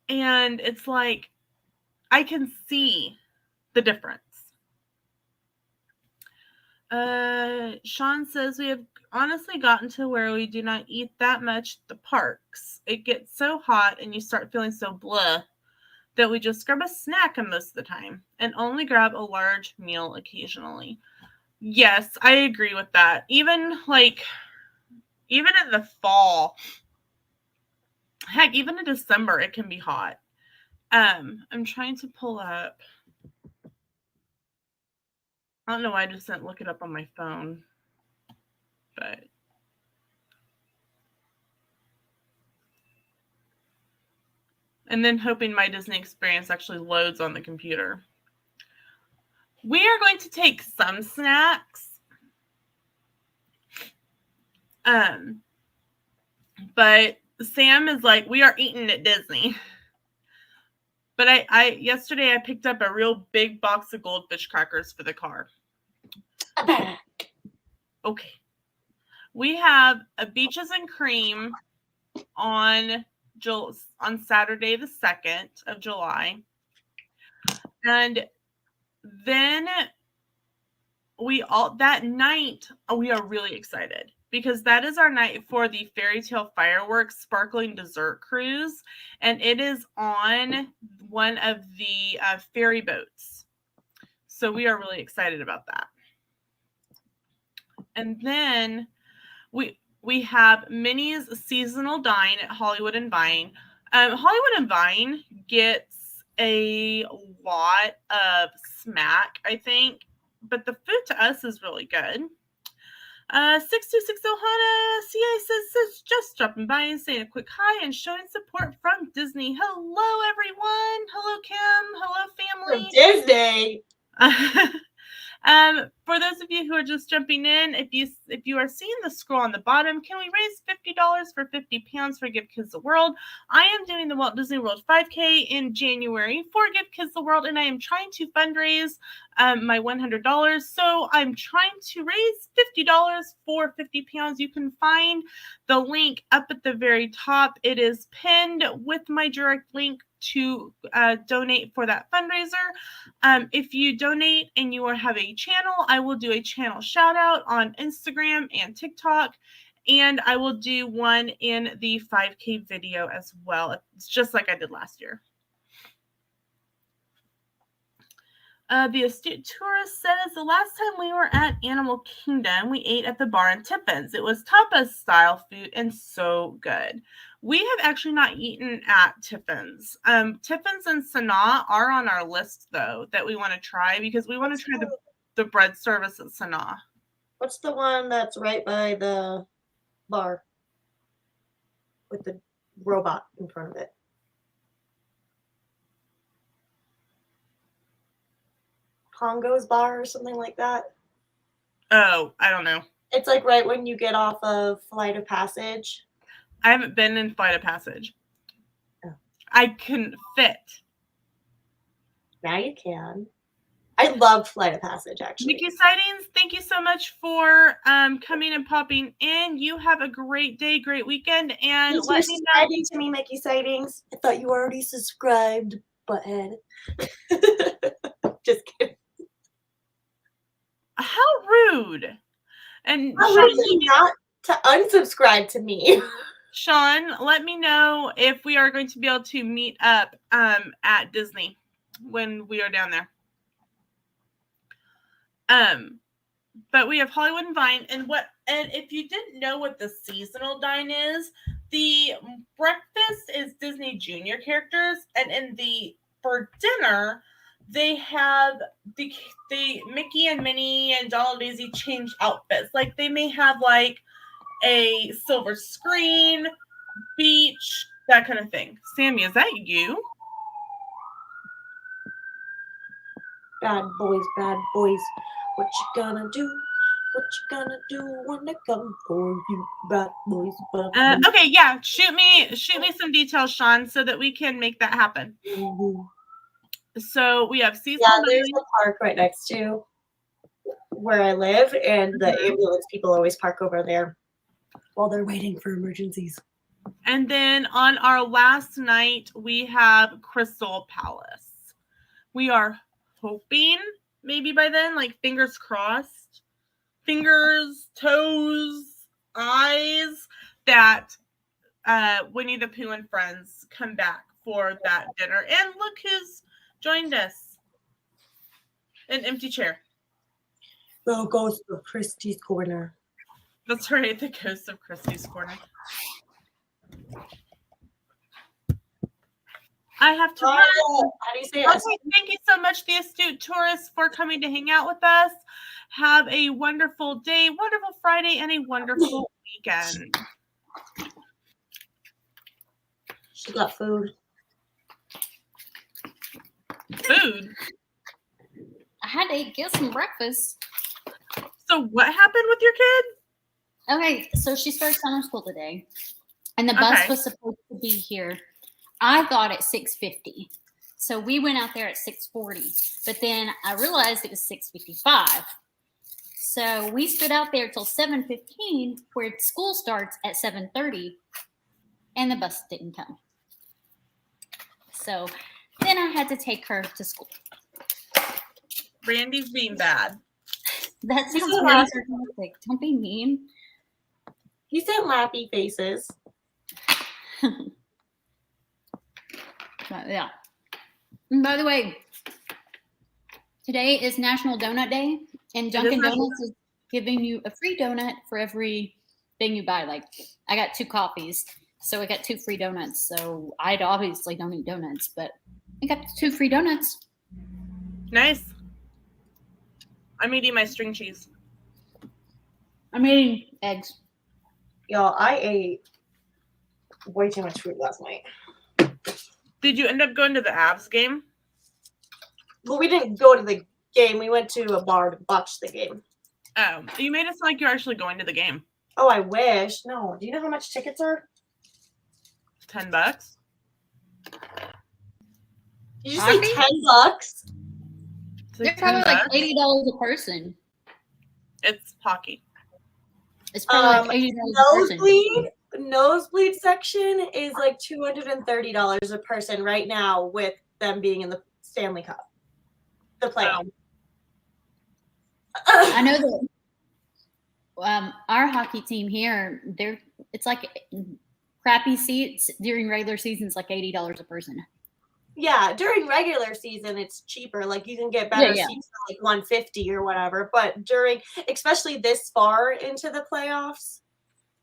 And it's like, I can see the difference. Sean says we have honestly gotten to where we do not eat that much at the parks. It gets so hot and you start feeling so blah that we just grab a snack most of the time and only grab a large meal occasionally. Yes, I agree with that. Even in the fall, heck, even in December, it can be hot. I'm trying to pull up. I don't know why I just didn't look it up on my phone, but and then hoping my Disney experience actually loads on the computer. We are going to take some snacks But Sam is like, we are eating at Disney. But I yesterday I picked up a real big box of goldfish crackers for the car. Okay. We have a Beaches and Cream on Saturday the 2nd of July. And then that night we are really excited because that is our night for the Fairy Tale Fireworks Sparkling Dessert Cruise, and it is on one of the ferry boats. So we are really excited about that. And then we have Minnie's seasonal dine at Hollywood and Vine. Hollywood and Vine gets a lot of smack, I think, but the food to us is really good. 6260 Hana CI says just dropping by and saying a quick hi and showing support from Disney. Hello, everyone. Hello, Kim. Hello, family. From Disney. For those of you who are just jumping in, if you are seeing the scroll on the bottom, can we raise $50 for 50 pounds for Give Kids the World? I am doing the Walt Disney World 5K in January for Give Kids the World, and I am trying to fundraise my $100. So I'm trying to raise $50 for 50 pounds. You can find the link up at the very top. It is pinned with my direct link to donate for that fundraiser. If you donate and you have a channel, I will do a channel shout out on Instagram and TikTok, and I will do one in the 5K video as well. It's just like I did last year. The astute tourist says the last time we were at Animal Kingdom, we ate at the bar in Tiffin's. It was tapas style food and so good. We have actually not eaten at Tiffin's. Tiffin's and Sanaa are on our list, though, that we want to try because we want to try the bread service at Sanaa. What's the one that's right by the bar with the robot in front of it? Pongo's Bar or something like that. Oh, I don't know. It's like right when you get off of Flight of Passage. I haven't been in Flight of Passage. Oh. I couldn't fit. Now you can. I love Flight of Passage, actually. Mickey Sightings, thank you so much for coming and popping in. You have a great day, great weekend, and Thanks for subscribing to me, Mickey Sightings. I thought you already subscribed, butthead. Just kidding. How rude. And How rude not to unsubscribe to me. Sean, let me know if we are going to be able to meet up at Disney when we are down there. But we have Hollywood and Vine, and if you didn't know what the seasonal dine is, the breakfast is Disney Junior characters, and for dinner they have the Mickey and Minnie and Donald Daisy change outfits. Like they may have like a silver screen, beach, that kind of thing. Sammy, is that you? Bad boys, what you gonna do? What you gonna do when they come for you, bad boys, bad boys? Okay, yeah, shoot me some details, Sean, so that we can make that happen. Mm-hmm. So we have seasonal. Yeah, there's a park right next to where I live, and the ambulance people always park over there while they're waiting for emergencies. And then on our last night, we have Crystal Palace. We are hoping maybe by then, like fingers crossed, fingers, toes, eyes, that Winnie the Pooh and friends come back for that dinner. And look who's joined us. An empty chair. The ghost of Christie's Corner. That's right, the ghost of Christie's Corner. I have to run. How do you say it? Okay, thank you so much, the astute tourists, for coming to hang out with us. Have a wonderful day, wonderful Friday, and a wonderful weekend. She got food. Food? I had to get some breakfast. So what happened with your kid? Okay, so she starts summer school today, and the bus Okay. was supposed to be here. I thought at 6:50, so we went out there at 6:40. But then I realized it was 6:55, so we stood out there till 7:15, where school starts at 7:30, and the bus didn't come. So then I had to take her to school. Randy's being bad. That You sounds said really last- sarcastic. Don't be mean. He said lappy faces. But yeah. And by the way, today is National Donut Day, and Dunkin' Donuts is giving you a free donut for every thing you buy. Like, I got 2 coffees, so I got 2 free donuts. So I obviously don't eat donuts, but I got 2 free donuts. Nice. I'm eating my string cheese. I'm eating eggs. Y'all, I ate way too much food last night. Did you end up going to the Avs game? Well, we didn't go to the game. We went to a bar to watch the game. Oh, you made it sound like you're actually going to the game. Oh, I wish. No. Do you know how much tickets are? $10. Did you say Hockey? $10? It's They're like probably $10. like $80 a person. It's hockey. It's probably like $80 a person. Nosebleed section is like $230 a person right now with them being in the Stanley Cup. The playoff. I know that our hockey team here, it's like crappy seats during regular season. It's like $80 a person. Yeah, during regular season it's cheaper. Like you can get better seats for like $150 or whatever. But during, especially this far into the playoffs.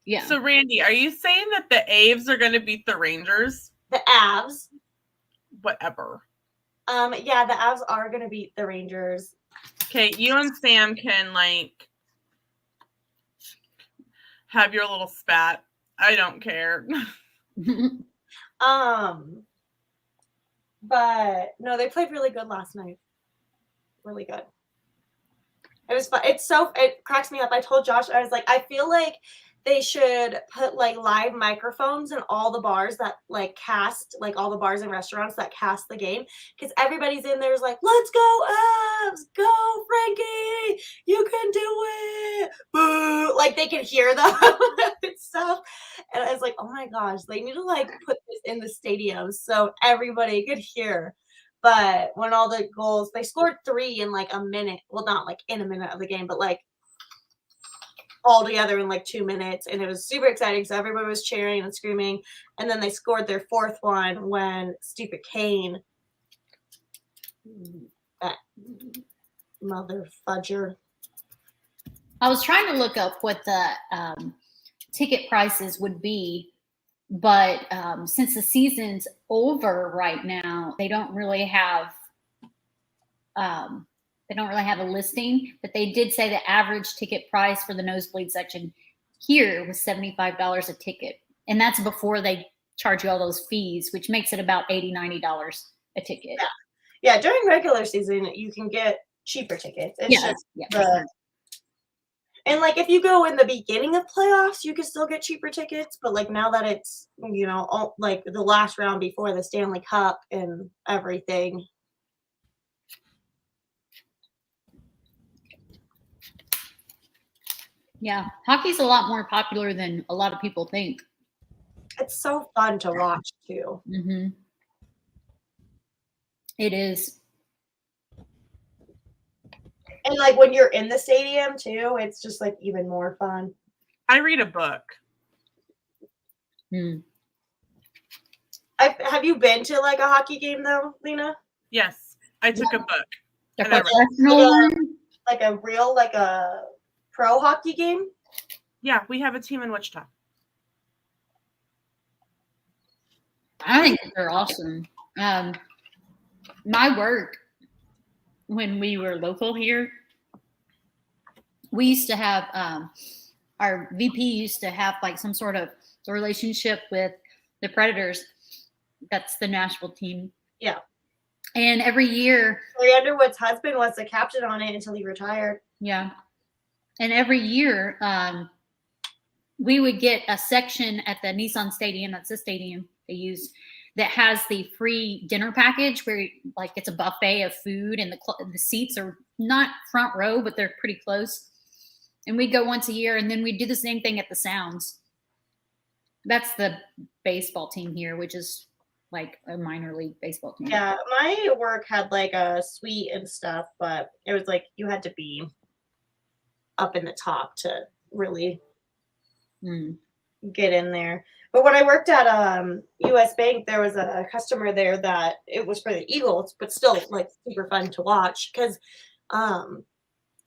Yeah. So Randy, are you saying that the Aves are going to beat the Rangers? The Avs. Whatever. Yeah, the Avs are going to beat the Rangers. Okay, you and Sam can like have your little spat. I don't care. But no, they played really good last night. Really good. It was fun. It cracks me up. I told Josh, I was like, I feel like they should put like live microphones in all the bars that like cast, like all the bars and restaurants that cast the game. Because everybody's in there's like, let's go Avs, go Frankie, you can do it. Boo. Like they can hear them and stuff. And I was like, oh my gosh, they need to like put this in the stadium so everybody could hear. But when all the goals, they scored 3 in like a minute. Well, not like in a minute of the game, but like all together in like 2 minutes. And it was super exciting. So everybody was cheering and screaming. And then they scored their 4th one when stupid Kane, that mother fudger. I was trying to look up what the ticket prices would be, but since the season's over right now, they don't really have a listing. But they did say the average ticket price for the nosebleed section here was $75 a ticket, and that's before they charge you all those fees, which makes it about $80-$90 a ticket. Yeah, during regular season you can get cheaper tickets. It's and like if you go in the beginning of playoffs, you can still get cheaper tickets. But like now that it's, you know, all, like the last round before the Stanley Cup and everything. Yeah, hockey's a lot more popular than a lot of people think. It's so fun to watch too. Mm-hmm. It is. And like when you're in the stadium too, it's just like even more fun. I read a book. Have you been to like a hockey game though, Lena? Yes, I took a book. The And I read- professional one? Like a real, like a pro hockey game? Yeah, we have a team in Wichita. I think they're awesome. My work, when we were local here, we used to have our VP used to have like some sort of relationship with the Predators. That's the Nashville team. Yeah. And every year, Larry Underwood's husband was the captain on it until he retired. yeah. And every year, we would get a section at the Nissan Stadium. That's the stadium they use that has the free dinner package where like it's a buffet of food and the seats are not front row, but they're pretty close. And we'd go once a year, and then we'd do the same thing at the Sounds. That's the baseball team here, which is like a minor league baseball team. Yeah, my work had like a suite and stuff, but it was like you had to be up in the top to really get in there. But when I worked at US Bank, there was a customer there that it was for the Eagles, but still like super fun to watch because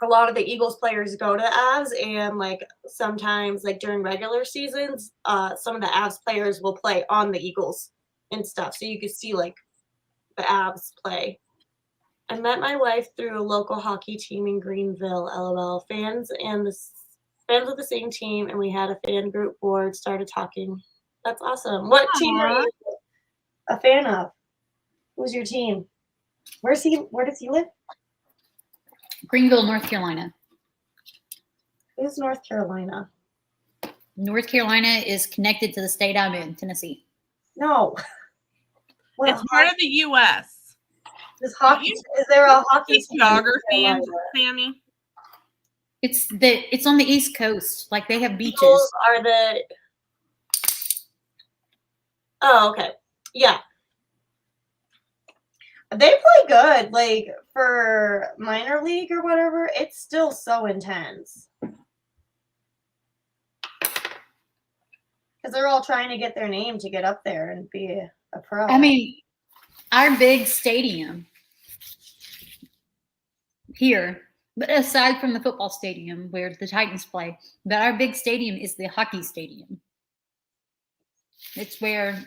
a lot of the Eagles players go to the Avs, and like sometimes like during regular seasons, some of the Avs players will play on the Eagles and stuff. So you could see like the Avs play. I met my wife through a local hockey team in Greenville, LOL. Fans of the same team, and we had a fan group board, started talking. That's awesome. What team are you a fan of? Who's your team? Where does he live? Greenville, North Carolina. Who's North Carolina? North Carolina is connected to the state I'm in, Tennessee. No. It's part of the U.S. Is there a hockey team? Geography, Sammy? It's on the East Coast. Like they have beaches. Eagles are the. Oh, okay. Yeah. They play good. Like for minor league or whatever, it's still so intense. Because they're all trying to get their name to get up there and be a pro. I mean, our big stadium here, but aside from the football stadium where the Titans play, but our big stadium is the hockey stadium. It's where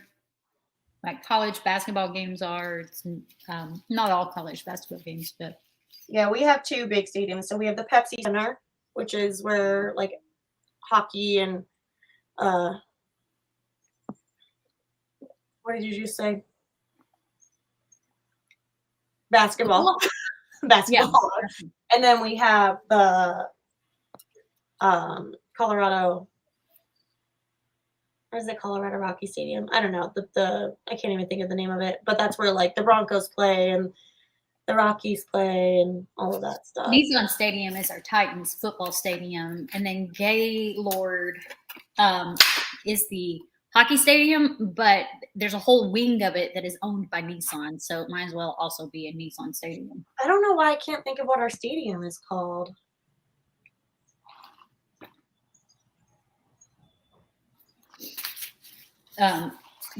like college basketball games are. It's not all college basketball games, but yeah, we have two big stadiums. So we have the Pepsi Center, which is where like hockey and what did you just say? Basketball. Basketball. Yeah. And then we have the Colorado. Or is it Colorado Rocky Stadium? I don't know. The I can't even think of the name of it. But that's where like the Broncos play and the Rockies play and all of that stuff. Nissan Stadium is our Titans football stadium, and then Gaylord is the hockey stadium, but there's a whole wing of it that is owned by Nissan, so it might as well also be a Nissan stadium. I don't know why I can't think of what our stadium is called.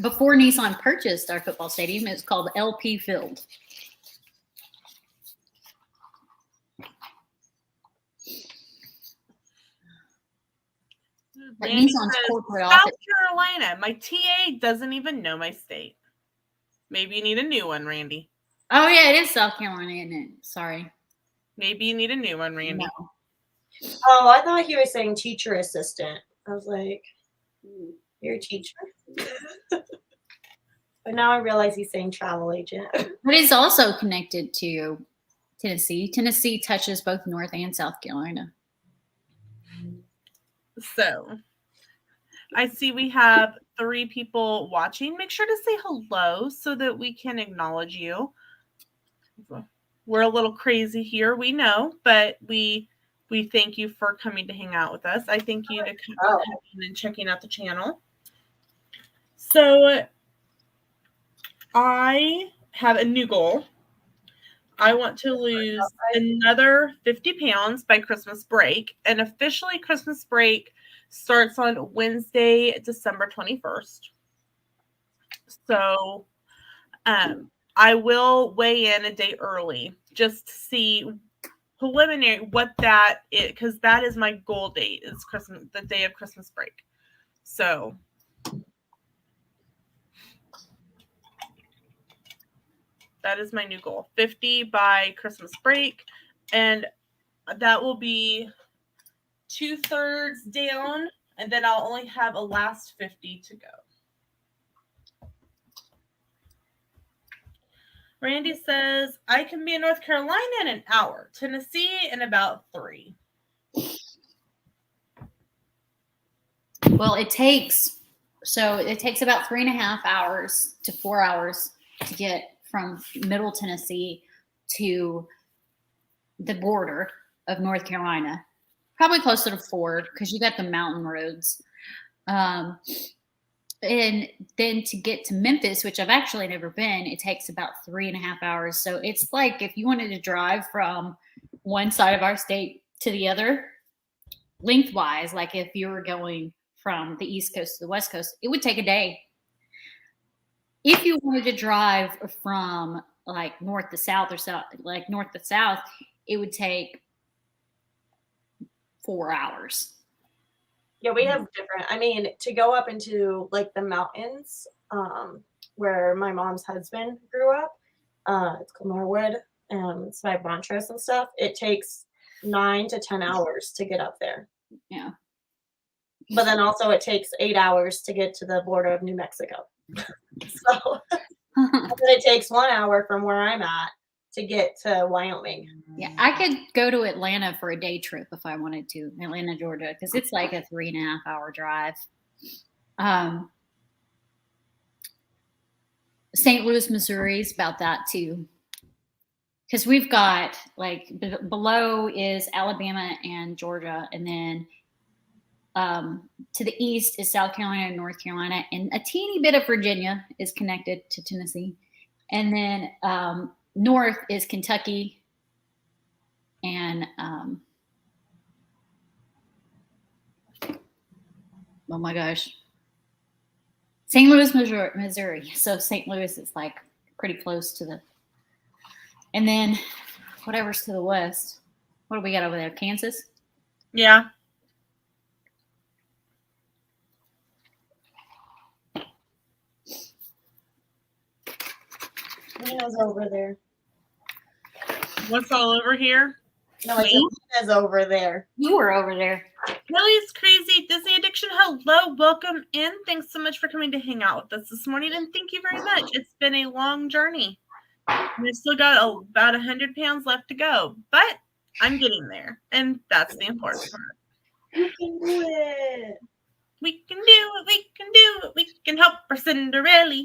Before Nissan purchased our football stadium, it was called LP Field. Nissan's corporate South Carolina. My TA doesn't even know my state. Maybe you need a new one, Randy. Oh yeah, it is South Carolina, isn't it? Sorry. Maybe you need a new one, Randy. No. Oh, I thought he was saying teacher assistant. I was like, you're a teacher? But now I realize he's saying travel agent. But it's also connected to Tennessee. Tennessee touches both North and South Carolina. So, I see we have 3 people watching. Make sure to say hello so that we can acknowledge you. We're a little crazy here, we know, but we thank you for coming to hang out with us. I thank you to come and checking out the channel. So, I have a new goal. I want to lose another 50 pounds by Christmas break. And officially Christmas break starts on Wednesday, December 21st. So I will weigh in a day early just to see preliminary what that is, because that is my goal date, is Christmas, the day of Christmas break. So that is my new goal, 50 by Christmas break. And that will be 2/3 down. And then I'll only have a last 50 to go. Randy says, I can be in North Carolina in an hour. Tennessee in about 3. Well, it takes about 3.5 hours to 4 hours to get from Middle Tennessee to the border of North Carolina. Probably closer to 4 because you got the mountain roads. And then to get to Memphis, which I've actually never been, it takes about 3.5 hours. So it's like if you wanted to drive from one side of our state to the other, lengthwise, like if you were going from the East Coast to the West Coast, it would take a day. If you wanted to drive from like north to south or north to south, it would take 4 hours. Yeah, we have different. I mean, to go up into like the mountains, where my mom's husband grew up, it's called Norwood, it's by Montrose and stuff. It takes 9 to 10 hours to get up there. Yeah. But then also it takes 8 hours to get to the border of New Mexico. So and then it takes 1 hour from where I'm at to get to Wyoming. Yeah, I could go to Atlanta for a day trip if I wanted to, Atlanta, Georgia, because it's like a 3.5 hour drive. St. Louis, Missouri is about that too. Because we've got like below is Alabama and Georgia, and then to the east is South Carolina and North Carolina, and a teeny bit of Virginia is connected to Tennessee. And then north is Kentucky and oh my gosh, St. Louis, Missouri. So St. Louis is like pretty close to the, and then whatever's to the west. What do we got over there? Kansas? Yeah. Lena's over there. What's all over here? No, I said Lena's over there. You were over there. Kelly's Crazy Disney Addiction. Hello, welcome in. Thanks so much for coming to hang out with us this morning, and thank you very much. It's been a long journey. We've still got about 100 pounds left to go, but I'm getting there, and that's the important part. You can do it. We can do it. We can do it. We can help our Cinderella.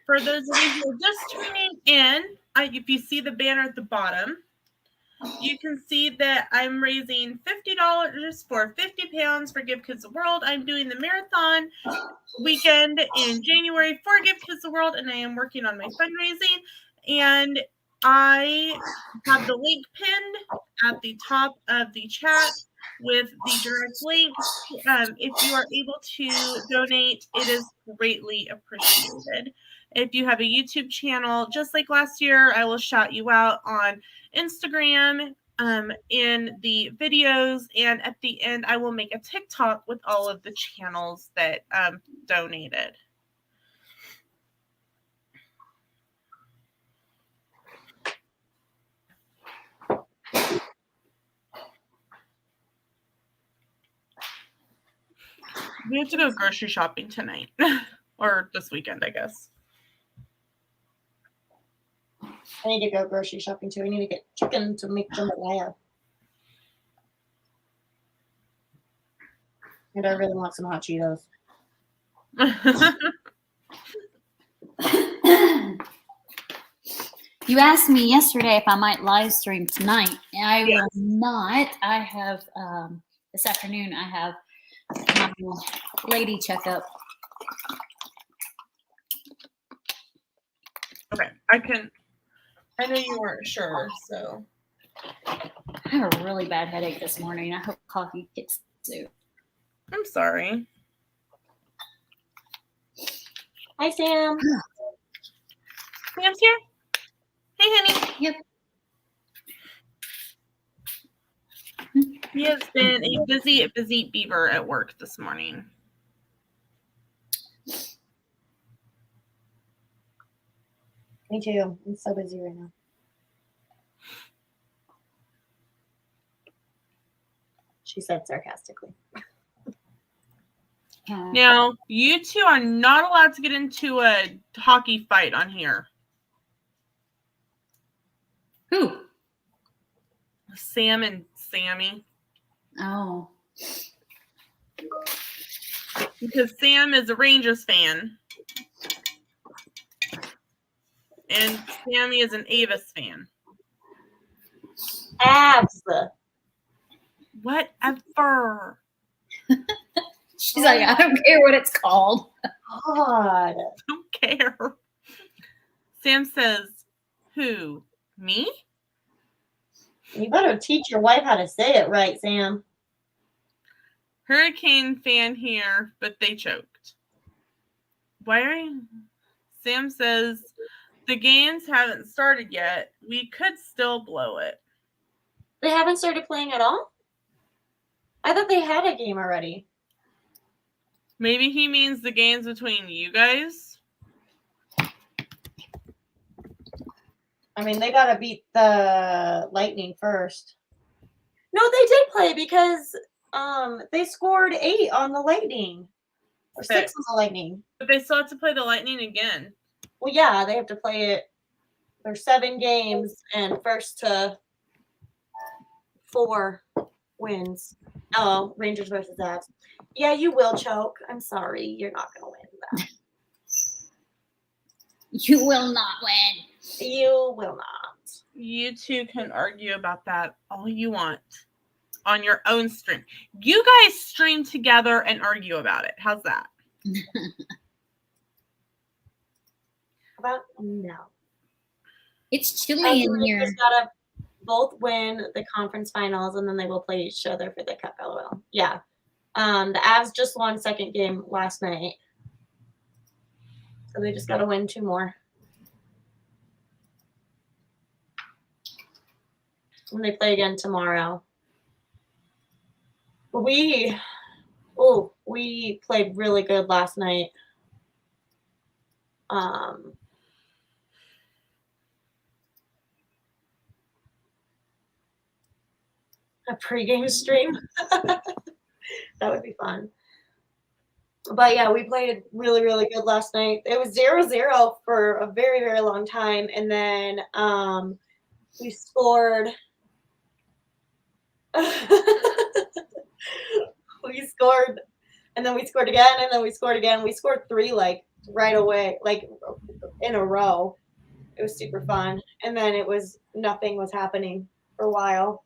For those of you who are just tuning in, if you see the banner at the bottom, you can see that I'm raising $50 for 50 pounds for Give Kids the World. I'm doing the marathon weekend in January for Give Kids the World, and I am working on my fundraising. And I have the link pinned at the top of the chat with the direct link. If you are able to donate, it is greatly appreciated. If you have a YouTube channel, just like last year, I will shout you out on Instagram in the videos, and at the end, I will make a TikTok with all of the channels that donated. We have to go grocery shopping tonight, or this weekend, I guess. I need to go grocery shopping too. I need to get chicken to make jambalaya. And I really want some hot Cheetos. You asked me yesterday if I might live stream tonight, and I will not. I have this afternoon. I have my lady checkup. Okay, I know you weren't sure, so. I have a really bad headache this morning. I hope coffee gets soon. I'm sorry. Hi, Sam. Sam's here. Hey, honey. Yep. He has been a busy beaver at work this morning. Me too. I'm so busy right now. she said sarcastically. Now, you two are not allowed to get into a hockey fight on here. Who? Sam and Sammy. Oh. Because Sam is a Rangers fan. And Sammy is an Avis fan. Abs. Whatever. She's like, I don't care what it's called. God. Don't care. Sam says, who? Me? You better teach your wife how to say it right, Sam. Hurricane fan here, but they choked. Why are you? Sam says, the games haven't started yet. We could still blow it. They haven't started playing at all? I thought they had a game already. Maybe he means the games between you guys. I mean, they got to beat the Lightning first. No, they did play because they scored 8 on the Lightning. Or 6 on the Lightning. But they still have to play the Lightning again. Well, yeah, they have to play it. There's 7 games, and first to 4 wins. Oh, Rangers versus Avs. Yeah, you will choke. I'm sorry. You're not going to win that. You will not win. You will not. You two can argue about that all you want on your own stream. You guys stream together and argue about it. How's that? About no. It's chilly in here. Rangers gotta both win the conference finals, and then they will play each other for the cup. LOL. Yeah. The Avs just won second game last night, so they just gotta win 2 more. And they play again tomorrow. We played really good last night. A pregame stream. That would be fun. But yeah, we played really, really good last night. It was 0-0 for a very, very long time. And then we scored. We scored, and then we scored again, and then we scored again. We scored 3 like right away, like in a row. It was super fun. And then nothing was happening for a while.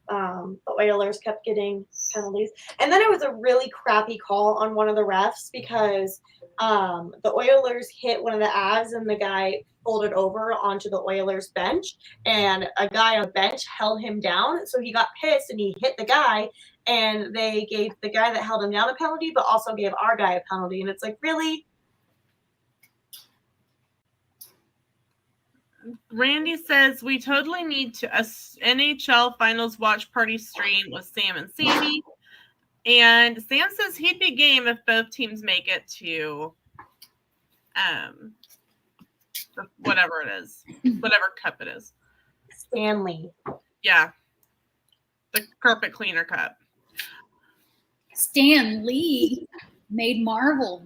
The Oilers kept getting penalties. And then it was a really crappy call on one of the refs because the Oilers hit one of the Avs, and the guy folded over onto the Oilers bench, and a guy on the bench held him down. So he got pissed and he hit the guy, and they gave the guy that held him down a penalty, but also gave our guy a penalty. And it's like, really? Randy says we totally need to a NHL Finals watch party stream with Sam and Sammy. And Sam says he'd be game if both teams make it to whatever it is, whatever cup it is. Stanley. Yeah. The carpet cleaner cup. Stan Lee made Marvel.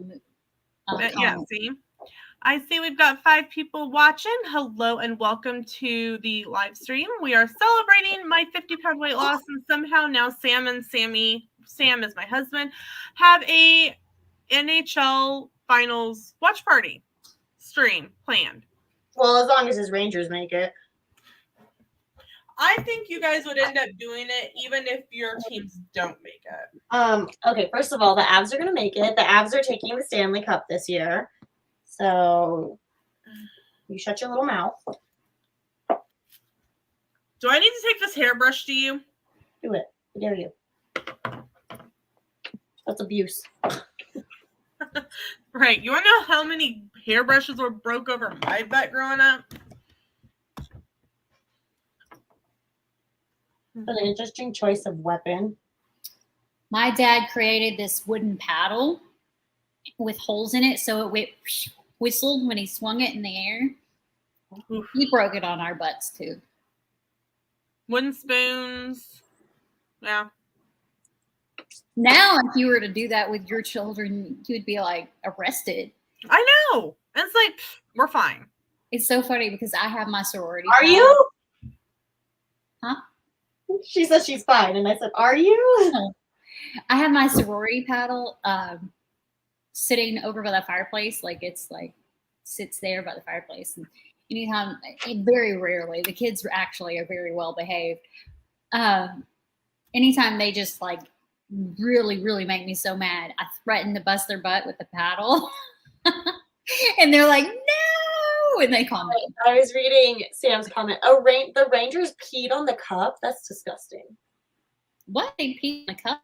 Yeah, see? I see we've got 5 people watching. Hello and welcome to the live stream. We are celebrating my 50-pound weight loss, and somehow now Sam and Sammy, Sam is my husband, have a NHL Finals watch party stream planned. Well, as long as his Rangers make it. I think you guys would end up doing it even if your teams don't make it. Okay, first of all, the Avs are going to make it. The Avs are taking the Stanley Cup this year. So you shut your little mouth. Do I need to take this hairbrush to you? Do it. I dare you. That's abuse. Right. You want to know how many hairbrushes were broke over my butt growing up? An interesting choice of weapon. My dad created this wooden paddle with holes in it, so it whistled when he swung it in the air. Oof. He broke it on our butts too. Wooden spoons. Yeah. Now, if you were to do that with your children, you would be like arrested. I know. And it's like, we're fine. It's so funny because I have my sorority. Are paddle. you? Huh? She says she's fine. And I said, are you? I have my sorority paddle sitting over by the fireplace. Like it's like sits there by the fireplace. And anytime, very rarely, the kids actually are very well behaved. Anytime they just like really, really make me so mad, I threaten to bust their butt with the paddle. And they're like, no, and they calm down. I was reading Sam's comment. The Rangers peed on the cup? That's disgusting. What? They peed in the cup?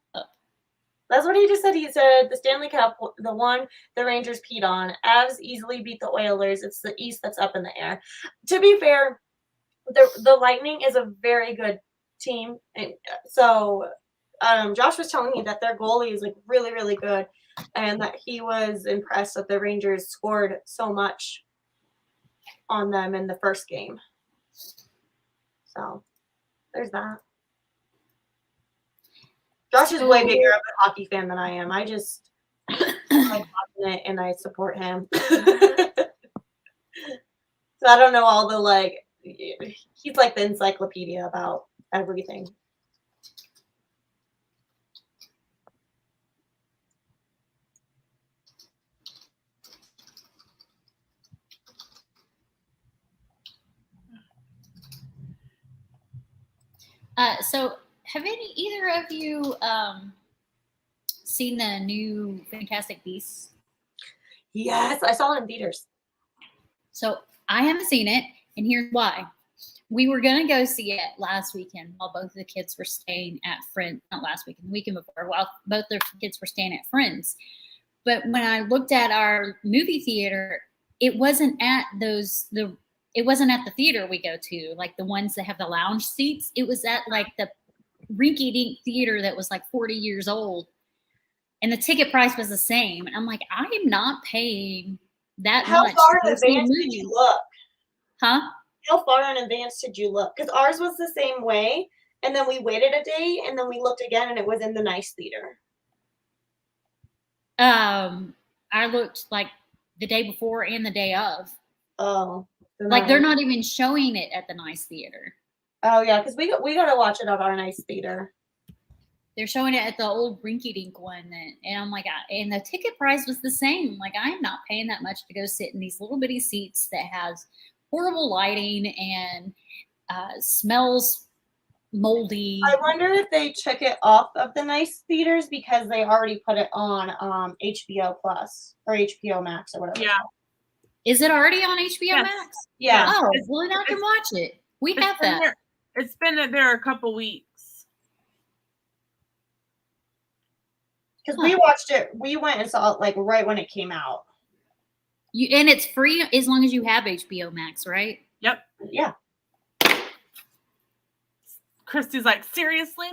That's what he just said. He said the Stanley Cup, the one the Rangers peed on. Avs easily beat the Oilers. It's the East that's up in the air. To be fair, the Lightning is a very good team. And so Josh was telling me that their goalie is like really, really good, and that he was impressed that the Rangers scored so much on them in the first game. So there's that. Josh is way bigger of a hockey fan than I am. I just like watching it and I support him. So I don't know all the like. He's like the encyclopedia about everything. So have either of you seen the new Fantastic Beasts? Yes, I saw it in theaters. So I haven't seen it, and here's why. We were going to go see it last weekend while both of the kids were staying at friends. Not last weekend, the weekend before, while both their kids were staying at friends. But when I looked at our movie theater, it wasn't at it wasn't at the theater we go to, like the ones that have the lounge seats. It was at like the rinky-dink theater that was like 40 years old. And the ticket price was the same. And I'm like, I am not paying that much. How far in advance did you look? Huh? How far in advance did you look? Because ours was the same way. And then we waited a day and then we looked again and it was in the nice theater. I looked like the day before and the day of. Oh. Like they're not even showing it at the nice theater. Oh yeah, because we got to watch it at our nice theater. They're showing it at the old rinky-dink one, and I'm like, and the ticket price was the same. Like I'm not paying that much to go sit in these little bitty seats that has horrible lighting and smells moldy. I wonder if they took it off of the nice theaters because they already put it on HBO Plus or HBO Max or whatever. Yeah. Is it already on HBO Max? Yeah. Oh, well, then I can watch it. We have that. It's been there a couple weeks. Because we watched it. We went and saw it like right when it came out. And it's free as long as you have HBO Max, right? Yep. Yeah. Christy's like, seriously?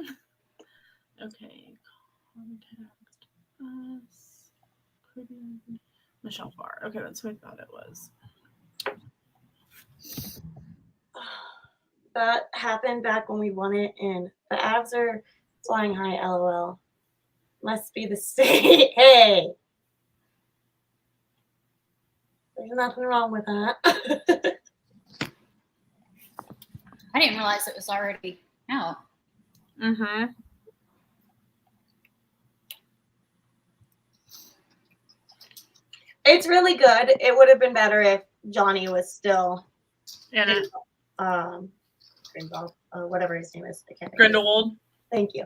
Okay. Contact us. Michelle Farr. Okay, that's who I thought it was. That happened back when we won it, and the Avs are flying high, LOL. Must be the state. Hey. There's nothing wrong with that. I didn't realize it was already out. Mm-hmm. It's really good. It would have been better if Johnny was still And Grindelwald, or whatever his name is. I can't think Grindelwald. Thank you.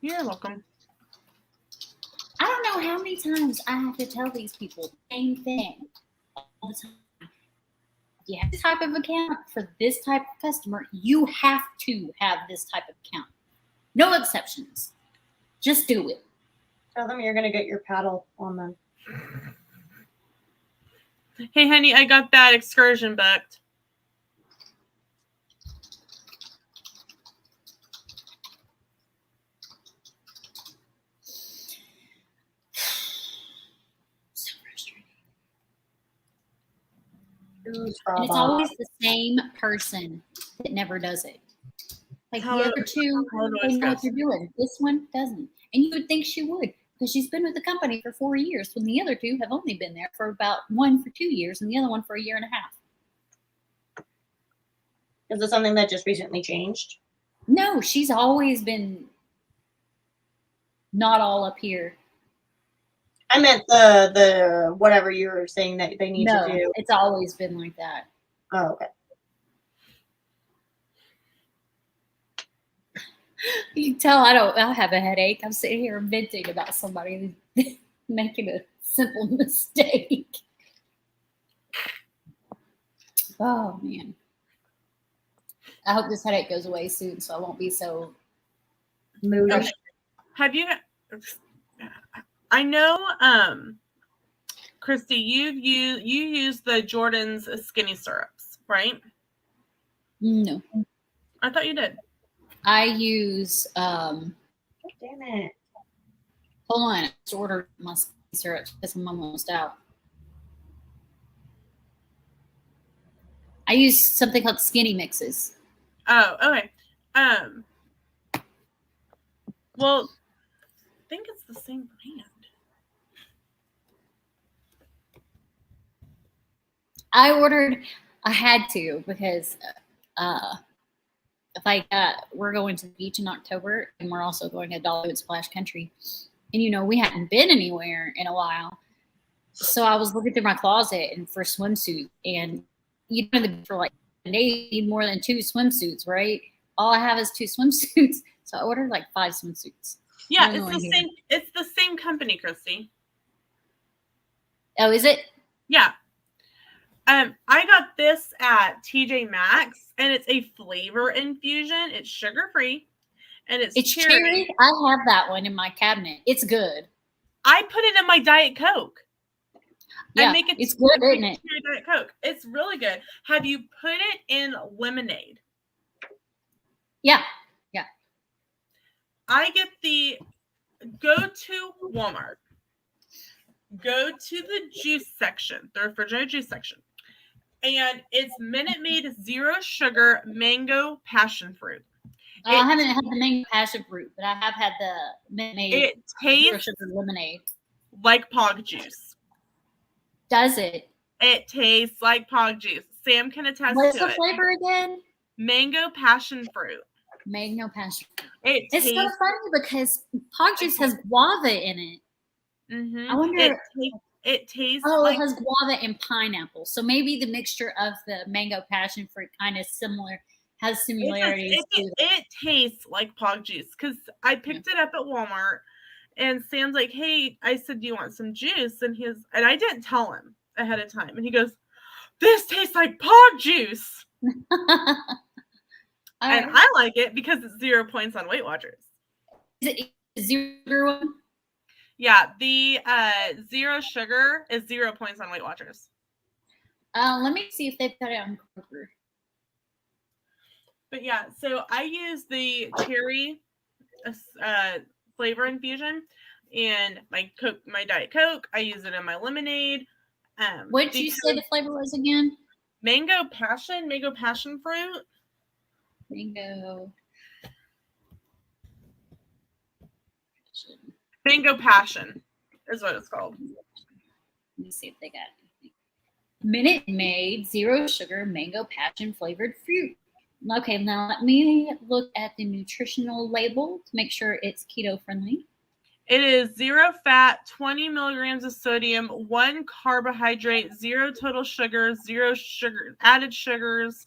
You're welcome. I don't know how many times I have to tell these people the same thing all the time. If you have this type of account for this type of customer, you have to have this type of account. No exceptions. Just do it. Tell them you're going to get your paddle on them. Hey, honey, I got that excursion booked. So frustrating. And it's always the same person that never does it. Like How the it- other two, how it they always know what goes. they're doing. This one doesn't. And you would think she would because she's been with the company for 4 years when the other two have only been there for about one for 2 years and the other one for 1.5 years. Is it something that just recently changed? No, she's always been not all up here. I meant the whatever you were saying that they need to do. It's always been like that. Oh, okay. You can tell I have a headache. I'm sitting here venting about somebody making a simple mistake. Oh man. I hope this headache goes away soon so I won't be so moody. Okay. Have you? I know, Christy, you use the Jordan's skinny syrups, right? No. I thought you did. I use Oh, damn it. hold on, I just ordered my skinny syrup because I'm almost out. I use something called skinny mixes. Oh, okay. Well, I think it's the same brand. I had to because we're going to the beach in October and we're also going to Dollywood Splash Country. And we hadn't been anywhere in a while. So I was looking through my closet and for swimsuit and for like a day you need more than 2 swimsuits, right? All I have is 2 swimsuits. So I ordered like 5 swimsuits. Yeah, it's the same company, Christy. Oh, is it? Yeah. I got this at TJ Maxx, and it's a flavor infusion. It's sugar-free, and it's cherry. I have that one in my cabinet. It's good. I put it in my Diet Coke. Yeah, it's good, isn't it? Diet Coke. It's really good. Have you put it in lemonade? Yeah. I get go to Walmart. Go to the juice section, the refrigerated juice section. And it's Minute Maid Zero Sugar Mango Passion Fruit. I haven't had the mango passion fruit, but I have had the Minute Maid It tastes Zero Sugar lemonade. Like Pog juice. Does it? It tastes like Pog juice. Sam can attest to it. What's the flavor again? Mango Passion Fruit. Mango passion. It's so funny because Pog juice has guava in it. Mm-hmm. I wonder. It tastes. Oh, it has guava and pineapple. So maybe the mixture of the mango passion fruit kind of has similarities. It tastes like Pog juice because I picked it up at Walmart, and Sam's like, "Hey," I said, "Do you want some juice?" And and I didn't tell him ahead of time, and he goes, "This tastes like Pog juice." And I like it because it's 0 points on Weight Watchers. Is it zero one? Yeah, the Zero Sugar is 0 points on Weight Watchers. Let me see if they put it on Kroger. But yeah, so I use the cherry flavor infusion in my Diet Coke. I use it in my lemonade. What did you say the flavor was again? Mango passion fruit. Mango passion is what it's called. Let me see if they got anything. Minute Maid Zero Sugar Mango Passion Flavored Fruit. Okay, now let me look at the nutritional label to make sure it's keto friendly. It is 0 fat, 20 milligrams of sodium, 1 carbohydrate, 0 total sugar, 0 sugar added sugars,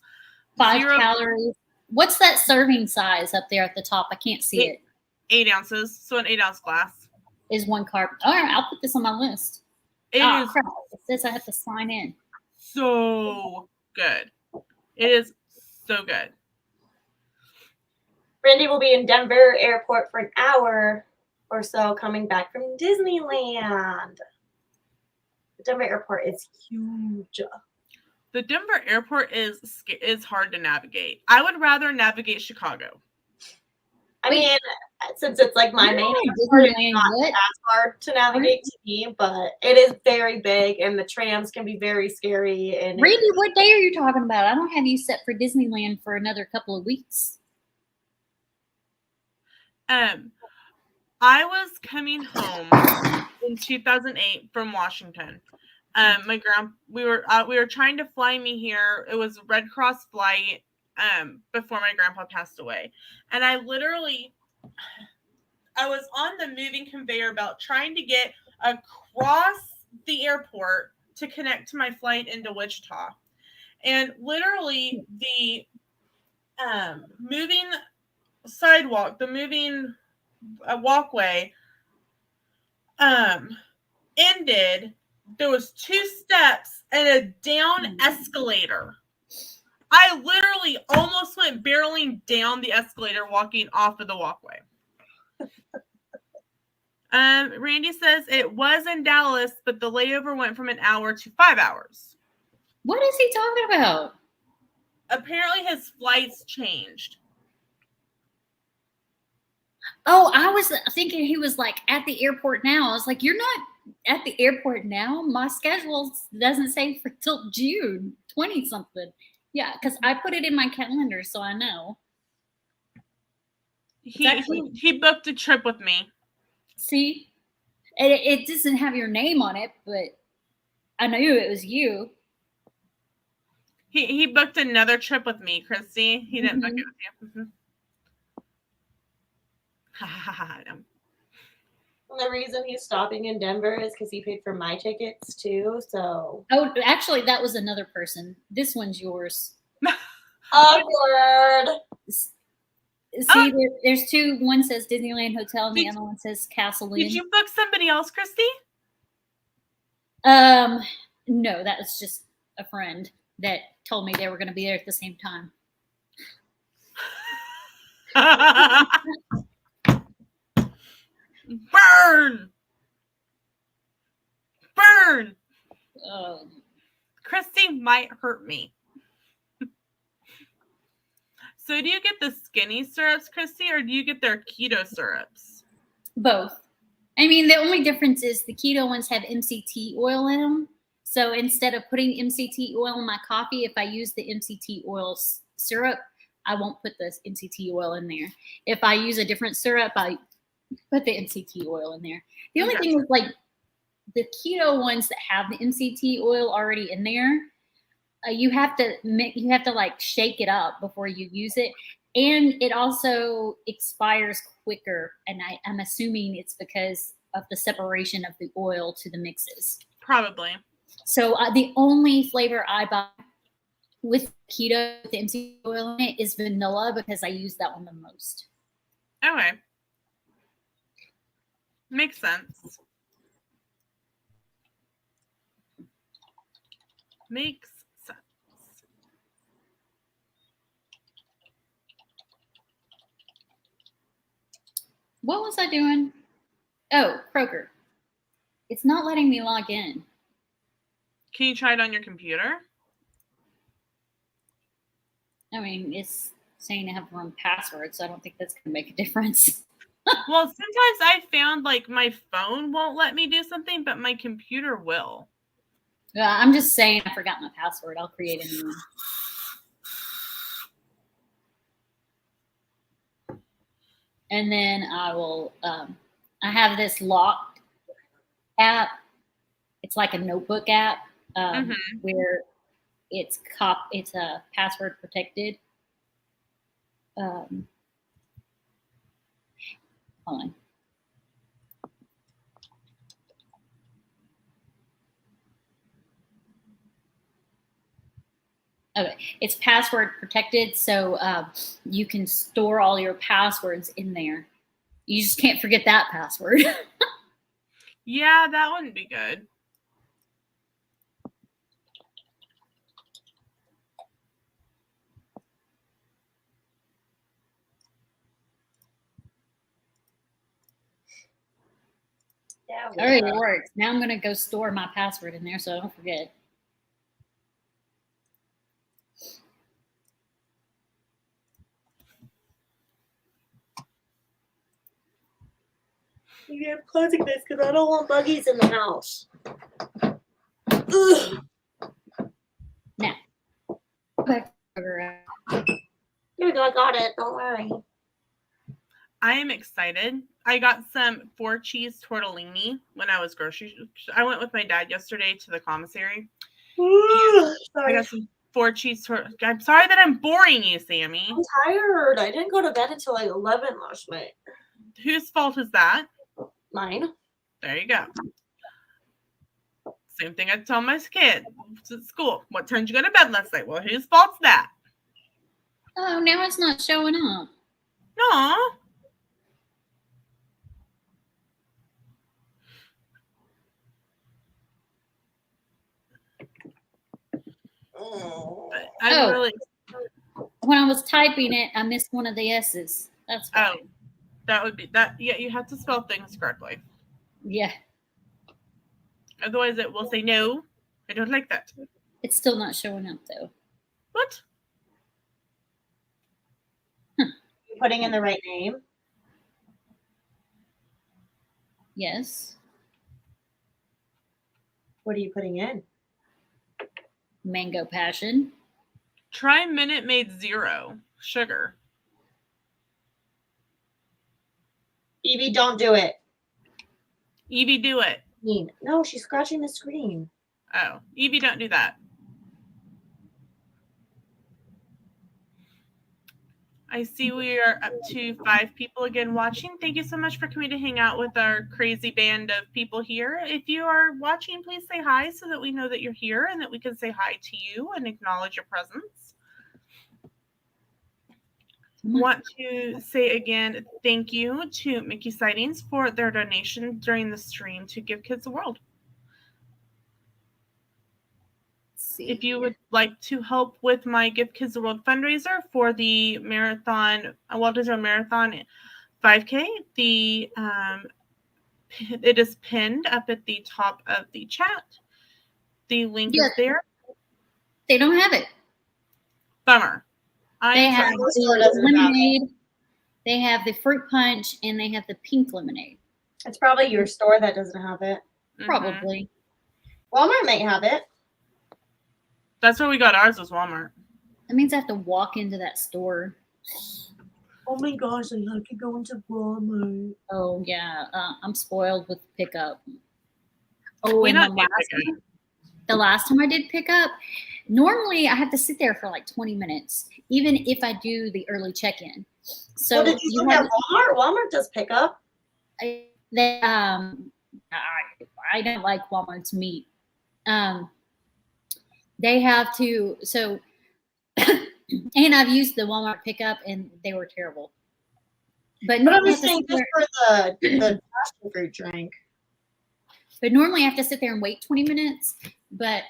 5 calories. What's that serving size up there at the top? I can't see it. 8 ounces, so an 8-ounce glass. Is 1 carb. All right, I'll put this on my list. Crap. It says I have to sign in. So good. It is so good. Brandy will be in Denver Airport for an hour or so coming back from Disneyland. The Denver Airport is huge. The Denver Airport is hard to navigate. I would rather navigate Chicago. I mean, since it's like my You're main not airport, it's Disneyland not yet. as hard to navigate to me, but it is very big, and the trams can be very scary. And Randy, what day are you talking about? I don't have you set for Disneyland for another couple of weeks. I was coming home in 2008 from Washington. We were trying to fly me here. It was a Red Cross flight before my grandpa passed away. And I was on the moving conveyor belt trying to get across the airport to connect to my flight into Wichita. And literally the moving sidewalk, the moving walkway ended. There was 2 steps and a down escalator. I literally almost went barreling down the escalator walking off of the walkway. Randy says it was in Dallas, but the layover went from an hour to 5 hours. What is he talking about? Apparently his flights changed. Oh, I was thinking he was like at the airport now. I was like, you're not at the airport now. My schedule doesn't say for till June 20 something. Yeah, because I put it in my calendar, so I know. He booked a trip with me. See, it doesn't have your name on it, but I knew it was you. He booked another trip with me, Christy. He didn't book it with you. And the reason he's stopping in Denver is because he paid for my tickets too. So actually, that was another person. This one's yours. Awkward. See, there's 2. One says Disneyland Hotel, and the other one says Castle Inn. Did you book somebody else, Christy? No, that was just a friend that told me they were going to be there at the same time. Burn! Christy might hurt me. So do you get the skinny syrups, Christy, or do you get their keto syrups? Both. I mean, the only difference is the keto ones have MCT oil in them. So instead of putting MCT oil in my coffee, if I use the MCT oil syrup, I won't put the MCT oil in there. If I use a different syrup, I put the MCT oil in there. The only thing is, like, the keto ones that have the MCT oil already in there, you have to like shake it up before you use it, and it also expires quicker. And I'm assuming it's because of the separation of the oil to the mixes. Probably. So the only flavor I buy with keto with the MCT oil in it is vanilla, because I use that one the most. Okay. Makes sense. Makes sense. What was I doing? Oh, Kroger. It's not letting me log in. Can you try it on your computer? I mean, it's saying I have the wrong password, so I don't think that's going to make a difference. Well, sometimes I found like my phone won't let me do something, but my computer will. I'm just saying I forgot my password. I'll create a new one. And then I will, I have this locked app. It's like a notebook app where it's a password protected. Hold on. Okay, it's password protected, so you can store all your passwords in there. You just can't forget that password. Yeah, that wouldn't be good. Yeah. All right, it works. Now I'm going to go store my password in there so I don't forget. Yeah, I'm closing this because I don't want buggies in the house. Ugh. Now, back to her. Here we go. I got it. Don't worry. I am excited. I got some 4-cheese tortellini when I was I went with my dad yesterday to the commissary. I Sorry. got some 4-cheese I'm sorry that I'm boring you, Sammy. I'm tired. I didn't go to bed until like 11 last night. Whose fault is that? Mine. There you go. Same thing I tell my kids at school. What time did you go to bed last night? Well, whose fault's that? Oh, now it's not showing up. No. I'm really. When I was typing it, I missed one of the S's. That's why. Oh, that would be that. Yeah, you have to spell things correctly. Yeah. Otherwise, it will say no. I don't like that. It's still not showing up though. What? You putting in the right name? Yes. What are you putting in? Mango Passion. Try Minute Maid Zero sugar. Evie, don't do it. Evie, do it. No, she's scratching the screen. Oh, Evie, don't do that. I see we are up to 5 people again watching. Thank you so much for coming to hang out with our crazy band of people here. If you are watching, please say hi so that we know that you're here and that we can say hi to you and acknowledge your presence. Want to say again thank you to Mickey Sightings for their donation during the stream to Give Kids the World. If you would like to help with my Give Kids the World fundraiser for the marathon, Walt Disney Marathon 5K, it is pinned up at the top of the chat. The link is there. They don't have it. Bummer. They have the lemonade, they have the fruit punch, and they have the pink lemonade. It's probably your store that doesn't have it. Probably. Walmart might have it. That's where we got ours, was Walmart. That means I have to walk into that store. Oh my gosh, I like to go into Walmart. Oh, yeah. I'm spoiled with pickup. Oh, and the last time I did pickup, normally I have to sit there for like 20 minutes, even if I do the early check-in. So did you look at Walmart? Walmart does pickup. I don't like Walmart's meat. They have to, so, and I've used the Walmart pickup and they were terrible. But I'm just saying just for the passion fruit drink. But normally I have to sit there and wait 20 minutes. But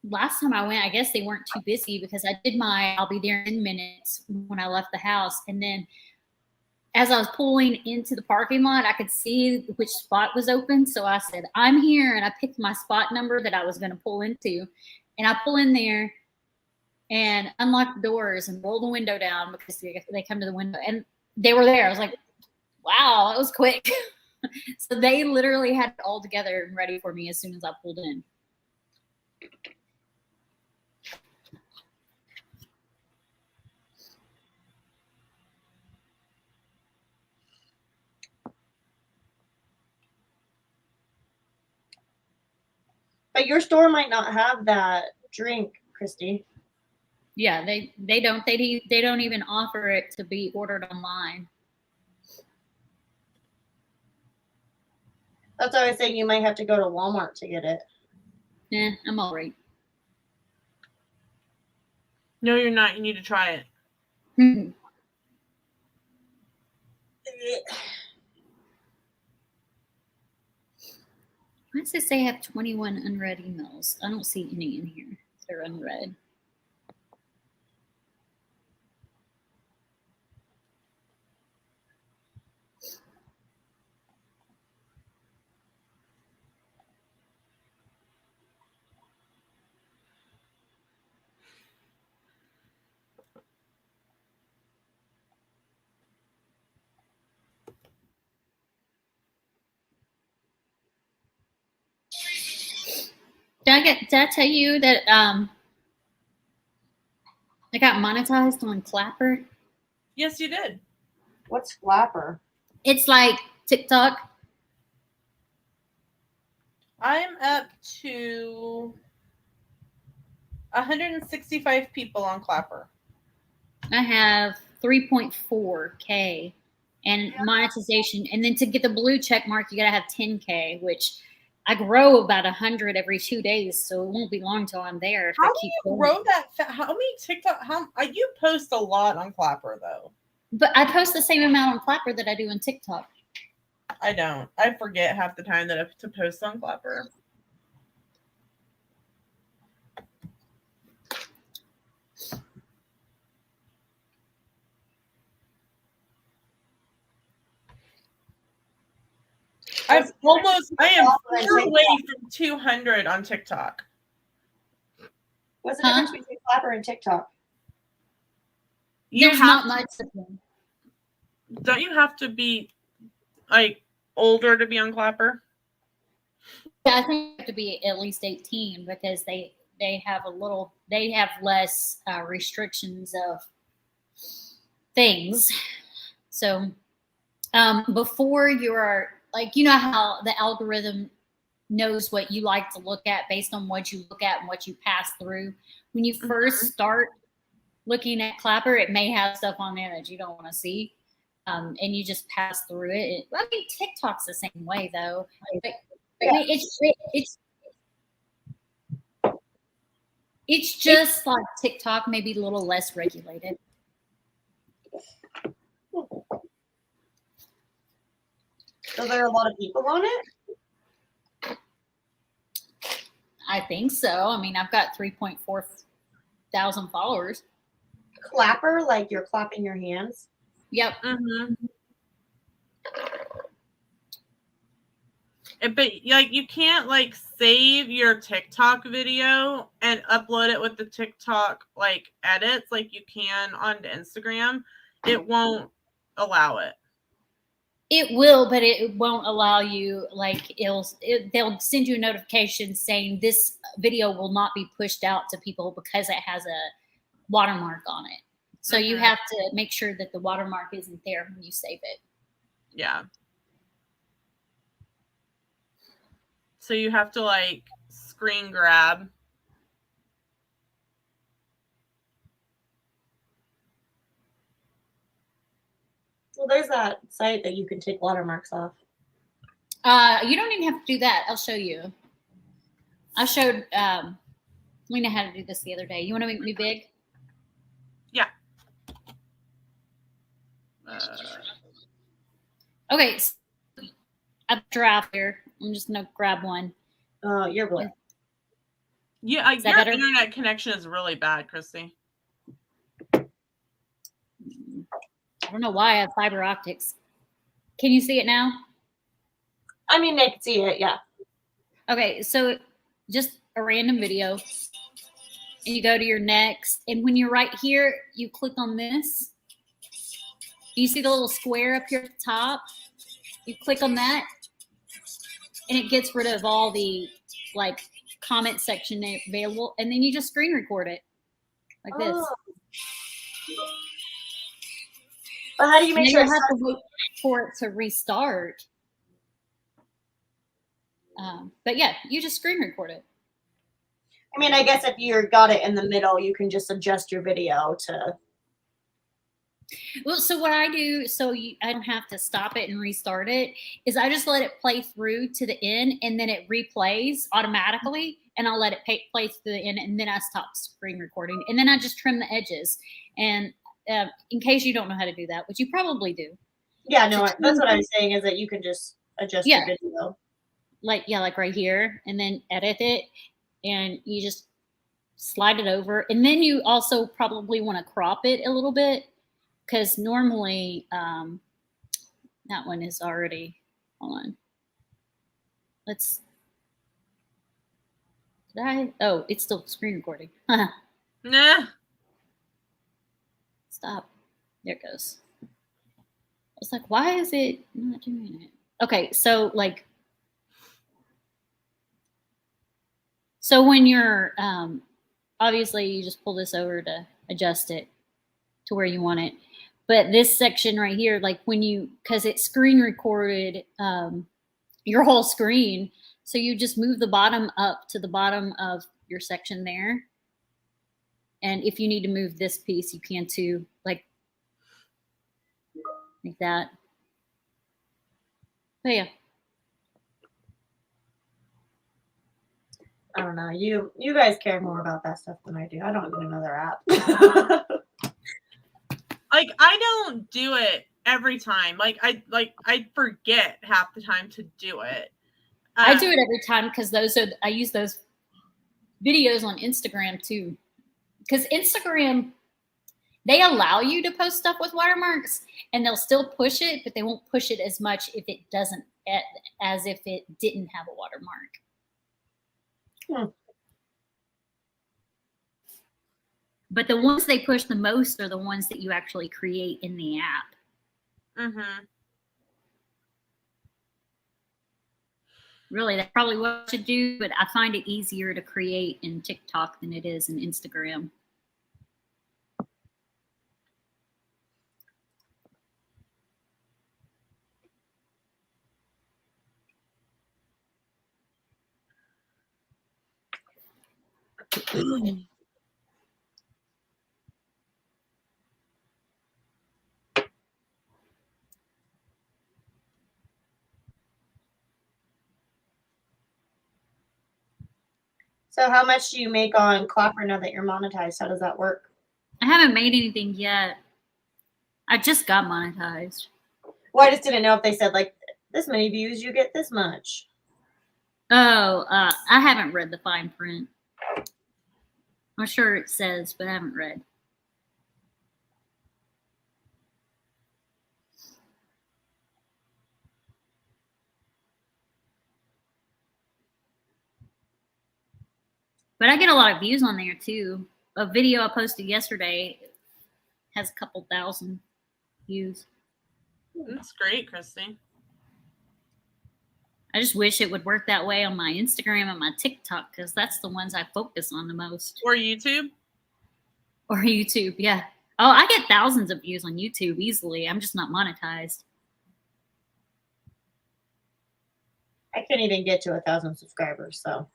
last time I went, I guess they weren't too busy because I did I'll be there in minutes when I left the house. And then as I was pulling into the parking lot, I could see which spot was open. So I said, I'm here. And I picked my spot number that I was going to pull into. And I pull in there and unlock the doors and roll the window down because they come to the window. And they were there. I was like, wow, that was quick. So they literally had it all together and ready for me as soon as I pulled in. But your store might not have that drink, Christy. Yeah, they don't. They don't even offer it to be ordered online. That's why I was saying you might have to go to Walmart to get it. Yeah, I'm all right. No, you're not. You need to try it. Why does it say I have 21 unread emails? I don't see any in here. They're unread. Did I tell you that I got monetized on Clapper? Yes, you did. What's Flapper? It's like TikTok. I'm up to 165 people on Clapper. I have 3.4K and monetization. And then to get the blue check mark, you got to have 10K, which I grow about 100 every 2 days. So it won't be long till I'm there. If How I do keep you going. grow that? How many TikTok? You post a lot on Clapper though. But I post the same amount on Clapper that I do on TikTok. I don't. I forget half the time that I have to post on Clapper. I am far away from 200 on TikTok. What's the difference between Flapper and TikTok? There's not much of them. Don't you have to be like older to be on Clapper? Yeah, I think you have to be at least 18 because they have less restrictions of things. So before you're like, you know how the algorithm knows what you like to look at based on what you look at and what you pass through. When you first start looking at Clapper, it may have stuff on there that you don't want to see. And you just pass through it. I mean, TikTok's the same way though. I mean, it's just like TikTok, maybe a little less regulated. So there are a lot of people on it? I think so. I mean, I've got 3.4 thousand followers. Clapper, like you're clapping your hands? Yep. Mm-hmm. But like you can't like save your TikTok video and upload it with the TikTok like edits like you can on Instagram. It won't allow it. It will, but it won't allow you. Like they'll send you a notification saying this video will not be pushed out to people because it has a watermark on it. So you have to make sure that the watermark isn't there when you save it. Yeah. So you have to like screen grab. Well, there's that site that you can take watermarks off. You don't even have to do that. I'll show you. I showed Lena how to do this the other day. You want to make me big? Yeah. Okay. So I have a giraffe here. I'm just going to grab one. You're blue. Yeah, your better? internet connection is really bad, Christy. I don't know why I have fiber optics. Can you see it now? I mean, they can see it, yeah. Okay, so just a random video. And you go to your next. And when you're right here, you click on this. You see the little square up here at the top? You click on that. And it gets rid of all the like comment section available. And then you just screen record it like this. But how do you make sure you have to wait for it to restart? But yeah, you just screen record it. I mean, I guess if you got it in the middle, you can just adjust your video to. Well, so what I do, I don't have to stop it and restart it, is I just let it play through to the end, and then it replays automatically, and I'll let it play to the end, and then I stop screen recording, and then I just trim the edges. And in case you don't know how to do that, which you probably do. Yeah, no, that's what I was saying, is that you can just adjust your video. Like right here, and then edit it, and you just slide it over. And then you also probably want to crop it a little bit, because normally that one is already, hold on. Oh, it's still screen recording. Nah. Stop. There it goes. I was like, why is it not doing it? Okay, so like, So when you're, obviously you just pull this over to adjust it to where you want it. But this section right here, like when you, because it screen recorded your whole screen. So you just move the bottom up to the bottom of your section there. And if you need to move this piece, you can too, like that. But yeah. I don't know. You guys care more about that stuff than I do. I don't need another app. Like, I don't do it every time. I forget half the time to do it. I do it every time because I use those videos on Instagram too. Because Instagram, they allow you to post stuff with watermarks and they'll still push it, but they won't push it as much if it doesn't, as if it didn't have a watermark. But the ones they push the most are the ones that you actually create in the app. Mm-hmm. Really, that's probably what I should do, but I find it easier to create in TikTok than it is in Instagram. So how much do you make on Clapper now that you're monetized? How does that work? I haven't made anything yet. I just got monetized. Well, I just didn't know if they said, like, this many views, you get this much. Oh, I haven't read the fine print. I'm sure it says, but I haven't read. But I get a lot of views on there too. A video I posted yesterday has a couple thousand views. That's great, Christy. I just wish it would work that way on my Instagram and my TikTok because that's the ones I focus on the most. Or YouTube? Or YouTube, yeah. Oh, I get thousands of views on YouTube easily. I'm just not monetized. I couldn't even get to 1,000 subscribers, so.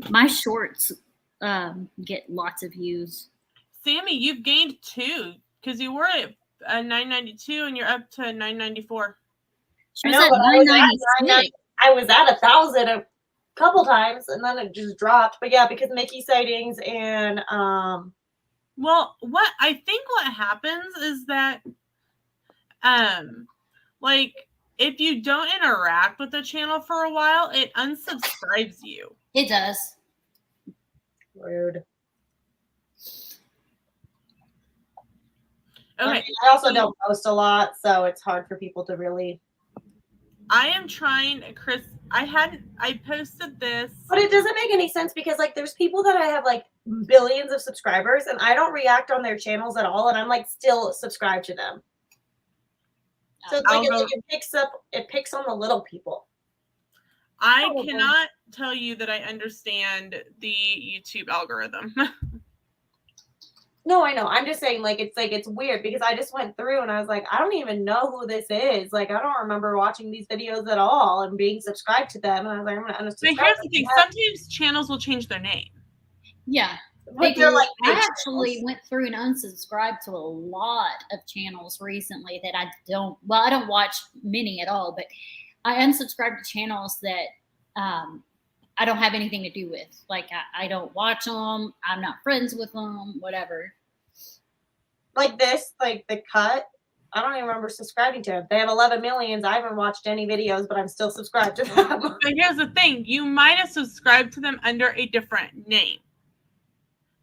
My shorts get lots of views. Sammy, you've gained 2 because you were at 992 and you're up to 994. She was at 996. I was at 1,000 a couple times and then it just dropped. But yeah, because Mickey sightings and well, what I think what happens is that like if you don't interact with the channel for a while, it unsubscribes you. It does. Rude. Okay. I also don't post a lot, so it's hard for people to really. I am trying, Chris. I posted this. But it doesn't make any sense because like there's people that I have like billions of subscribers and I don't react on their channels at all and I'm like still subscribed to them. So it's like it picks on the little people. I cannot tell you that I understand the YouTube algorithm. No, I know. I'm just saying, like it's weird because I just went through and I was like, I don't even know who this is. Like, I don't remember watching these videos at all and being subscribed to them. And I was like, I'm gonna unsubscribe. But here's the thing: sometimes channels will change their name. Yeah, but they're like. I actually went through and unsubscribed to a lot of channels recently that I don't. Well, I don't watch many at all, but I unsubscribed to channels that I don't have anything to do with. Like I don't watch them. I'm not friends with them. Whatever. Like this, like The Cut. I don't even remember subscribing to them. They have 11 millions. I haven't watched any videos, but I'm still subscribed to them. But here's the thing: you might have subscribed to them under a different name.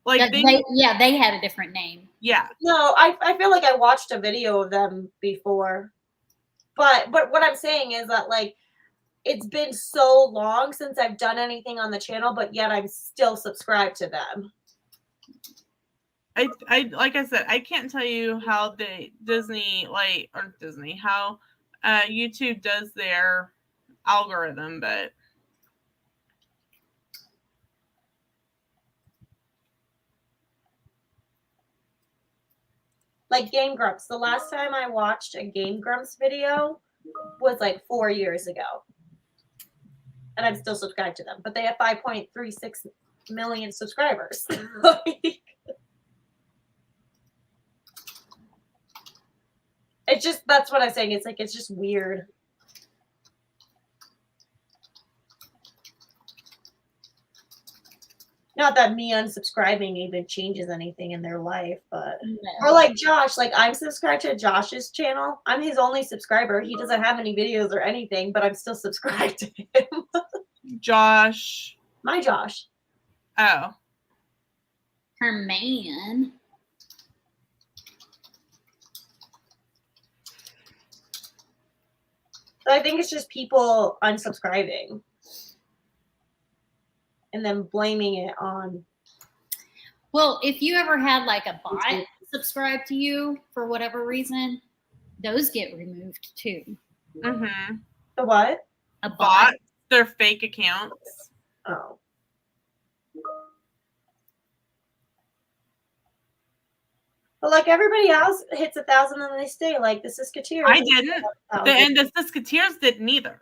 Like they had a different name. Yeah. No, I feel like I watched a video of them before, but what I'm saying is that like. It's been so long since I've done anything on the channel, but yet I'm still subscribed to them. I like I said, I can't tell you how the how YouTube does their algorithm, but Like Game Grumps. The last time I watched a Game Grumps video was like 4 years ago. And I'm still subscribed to them. But they have 5.36 million subscribers. It's just, that's what I'm saying. It's like, it's just weird. Not that me unsubscribing even changes anything in their life, but or like Josh, like I'm subscribed to Josh's channel. I'm his only subscriber. He doesn't have any videos or anything, but I'm still subscribed to him. Josh. My Josh. Oh. Her man. So I think it's just people unsubscribing and then blaming it on. Well, if you ever had like a bot subscribe to you for whatever reason, those get removed too. Mm-hmm. The what? A bot. Bot. They're fake accounts. Oh. But like everybody else hits 1,000 and they stay. Like the Siskatiers. I didn't. And the Siskatiers didn't either.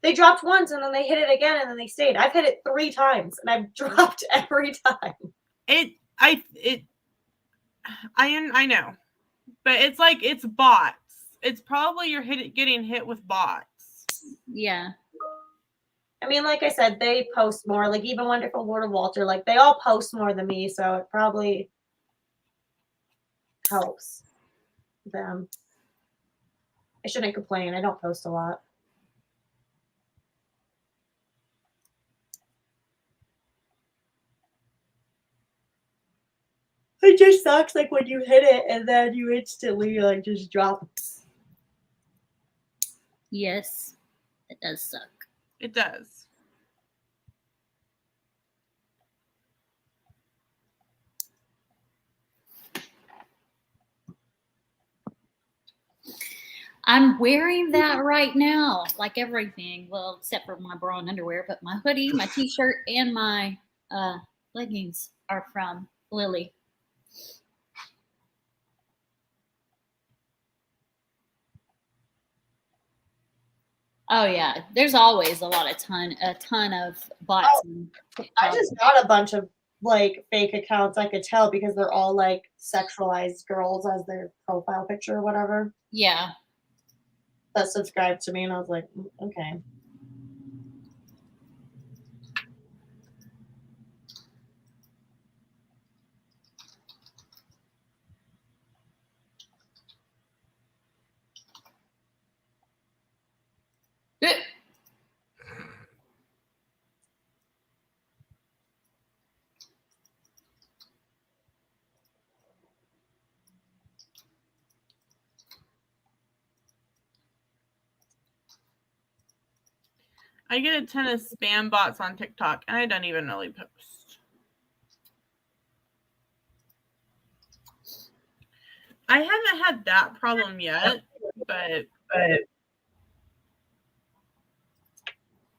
They dropped once and then they hit it again and then they stayed. I've hit it 3 times and I've dropped every time. I know, but it's like it's bots. It's probably you're getting hit with bots. Yeah. I mean, like I said, they post more. Like even Wonderful Lord of Walter, like they all post more than me, so it probably helps them. I shouldn't complain. I don't post a lot. It just sucks like when you hit it and then you instantly like just drop. Yes, it does suck. It does. I'm wearing that right now, like everything. Well, except for my bra and underwear, but my hoodie, my t-shirt, and my leggings are from Lily. Oh yeah, there's always a ton of bots. Oh, I just got a bunch of like fake accounts. I could tell because they're all like sexualized girls as their profile picture or whatever. Yeah. That subscribed to me, and I was like, okay. I get a ton of spam bots on TikTok, and I don't even really post. I haven't had that problem yet, but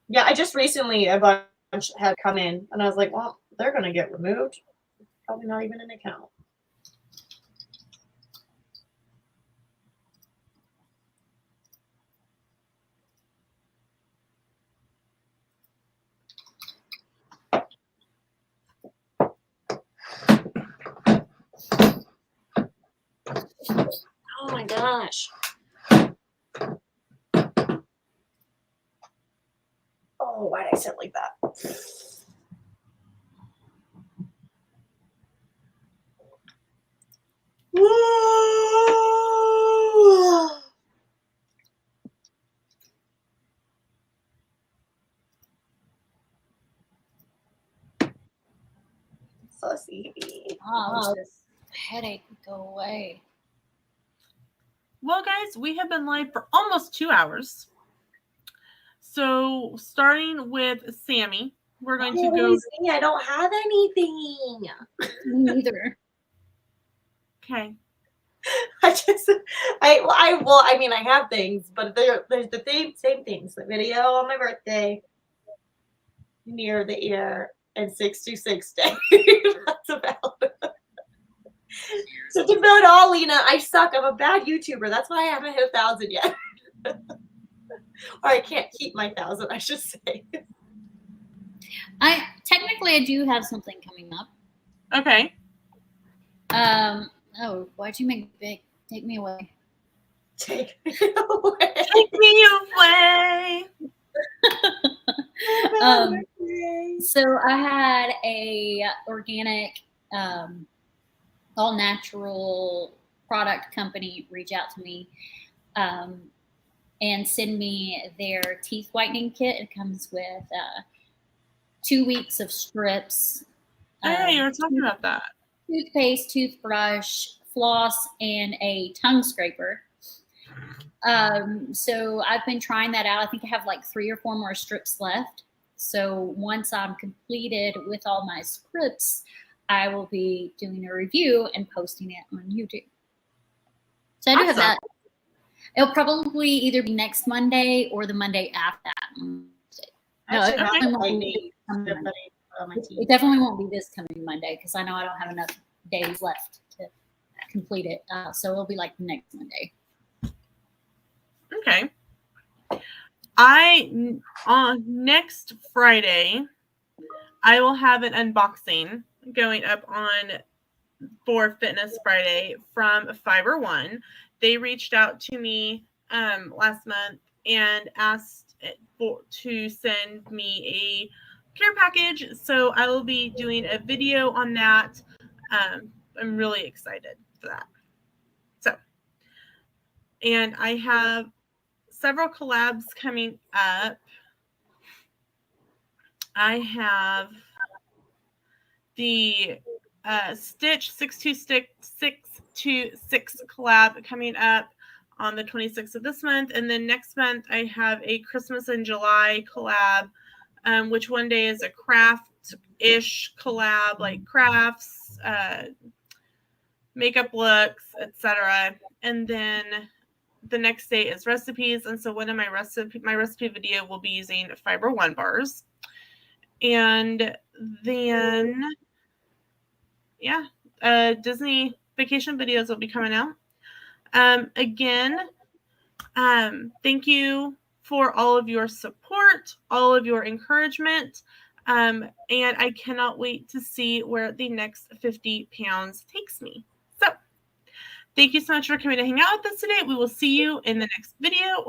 yeah, I just recently a bunch had come in, and I was like, well, they're gonna get removed. Probably not even an account. Oh my gosh. Oh, why did I sit like that? So sleepy. Oh, this headache would go away. Well, guys, we have been live for almost 2 hours. So, starting with Sammy, we're going to go. I don't have anything. Me neither. Okay. I mean, I have things, but there's the same things. The video on my birthday, near the ear, and 626 day. That's about it. So to know it all, Lena, I suck. I'm a bad YouTuber. That's why I haven't hit 1,000 yet. Or I can't keep my 1,000, I should say. I do have something coming up. Okay. Oh, why'd you make it big? Take me away. Take me away. Take me away. So I had a organic, all natural product company reach out to me and send me their teeth whitening kit. It comes with 2 weeks of strips. Oh, yeah, you were talking about that. Toothpaste, toothbrush, floss, and a tongue scraper. So I've been trying that out. I think I have like 3 or 4 more strips left. So once I'm completed with all my scripts, I will be doing a review and posting it on YouTube. So I do have that. It'll probably either be next Monday or the Monday after that. No, it definitely won't be this coming Monday because I know I don't have enough days left to complete it. So it'll be like next Monday. Okay. On next Friday, I will have an unboxing going up on for Fitness Friday from Fiber One. They reached out to me last month and asked to send me a care package. So I will be doing a video on that. I'm really excited for that. So, and I have several collabs coming up. I have the Stitch 626 collab coming up on the 26th of this month. And then next month, I have a Christmas in July collab, which one day is a craft-ish collab, like crafts, makeup looks, etc. And then the next day is recipes. And so one of my recipe video will be using Fiber One bars. And then, yeah, Disney vacation videos will be coming out. Again, thank you for all of your support, all of your encouragement. And I cannot wait to see where the next 50 pounds takes me. So thank you so much for coming to hang out with us today. We will see you in the next video.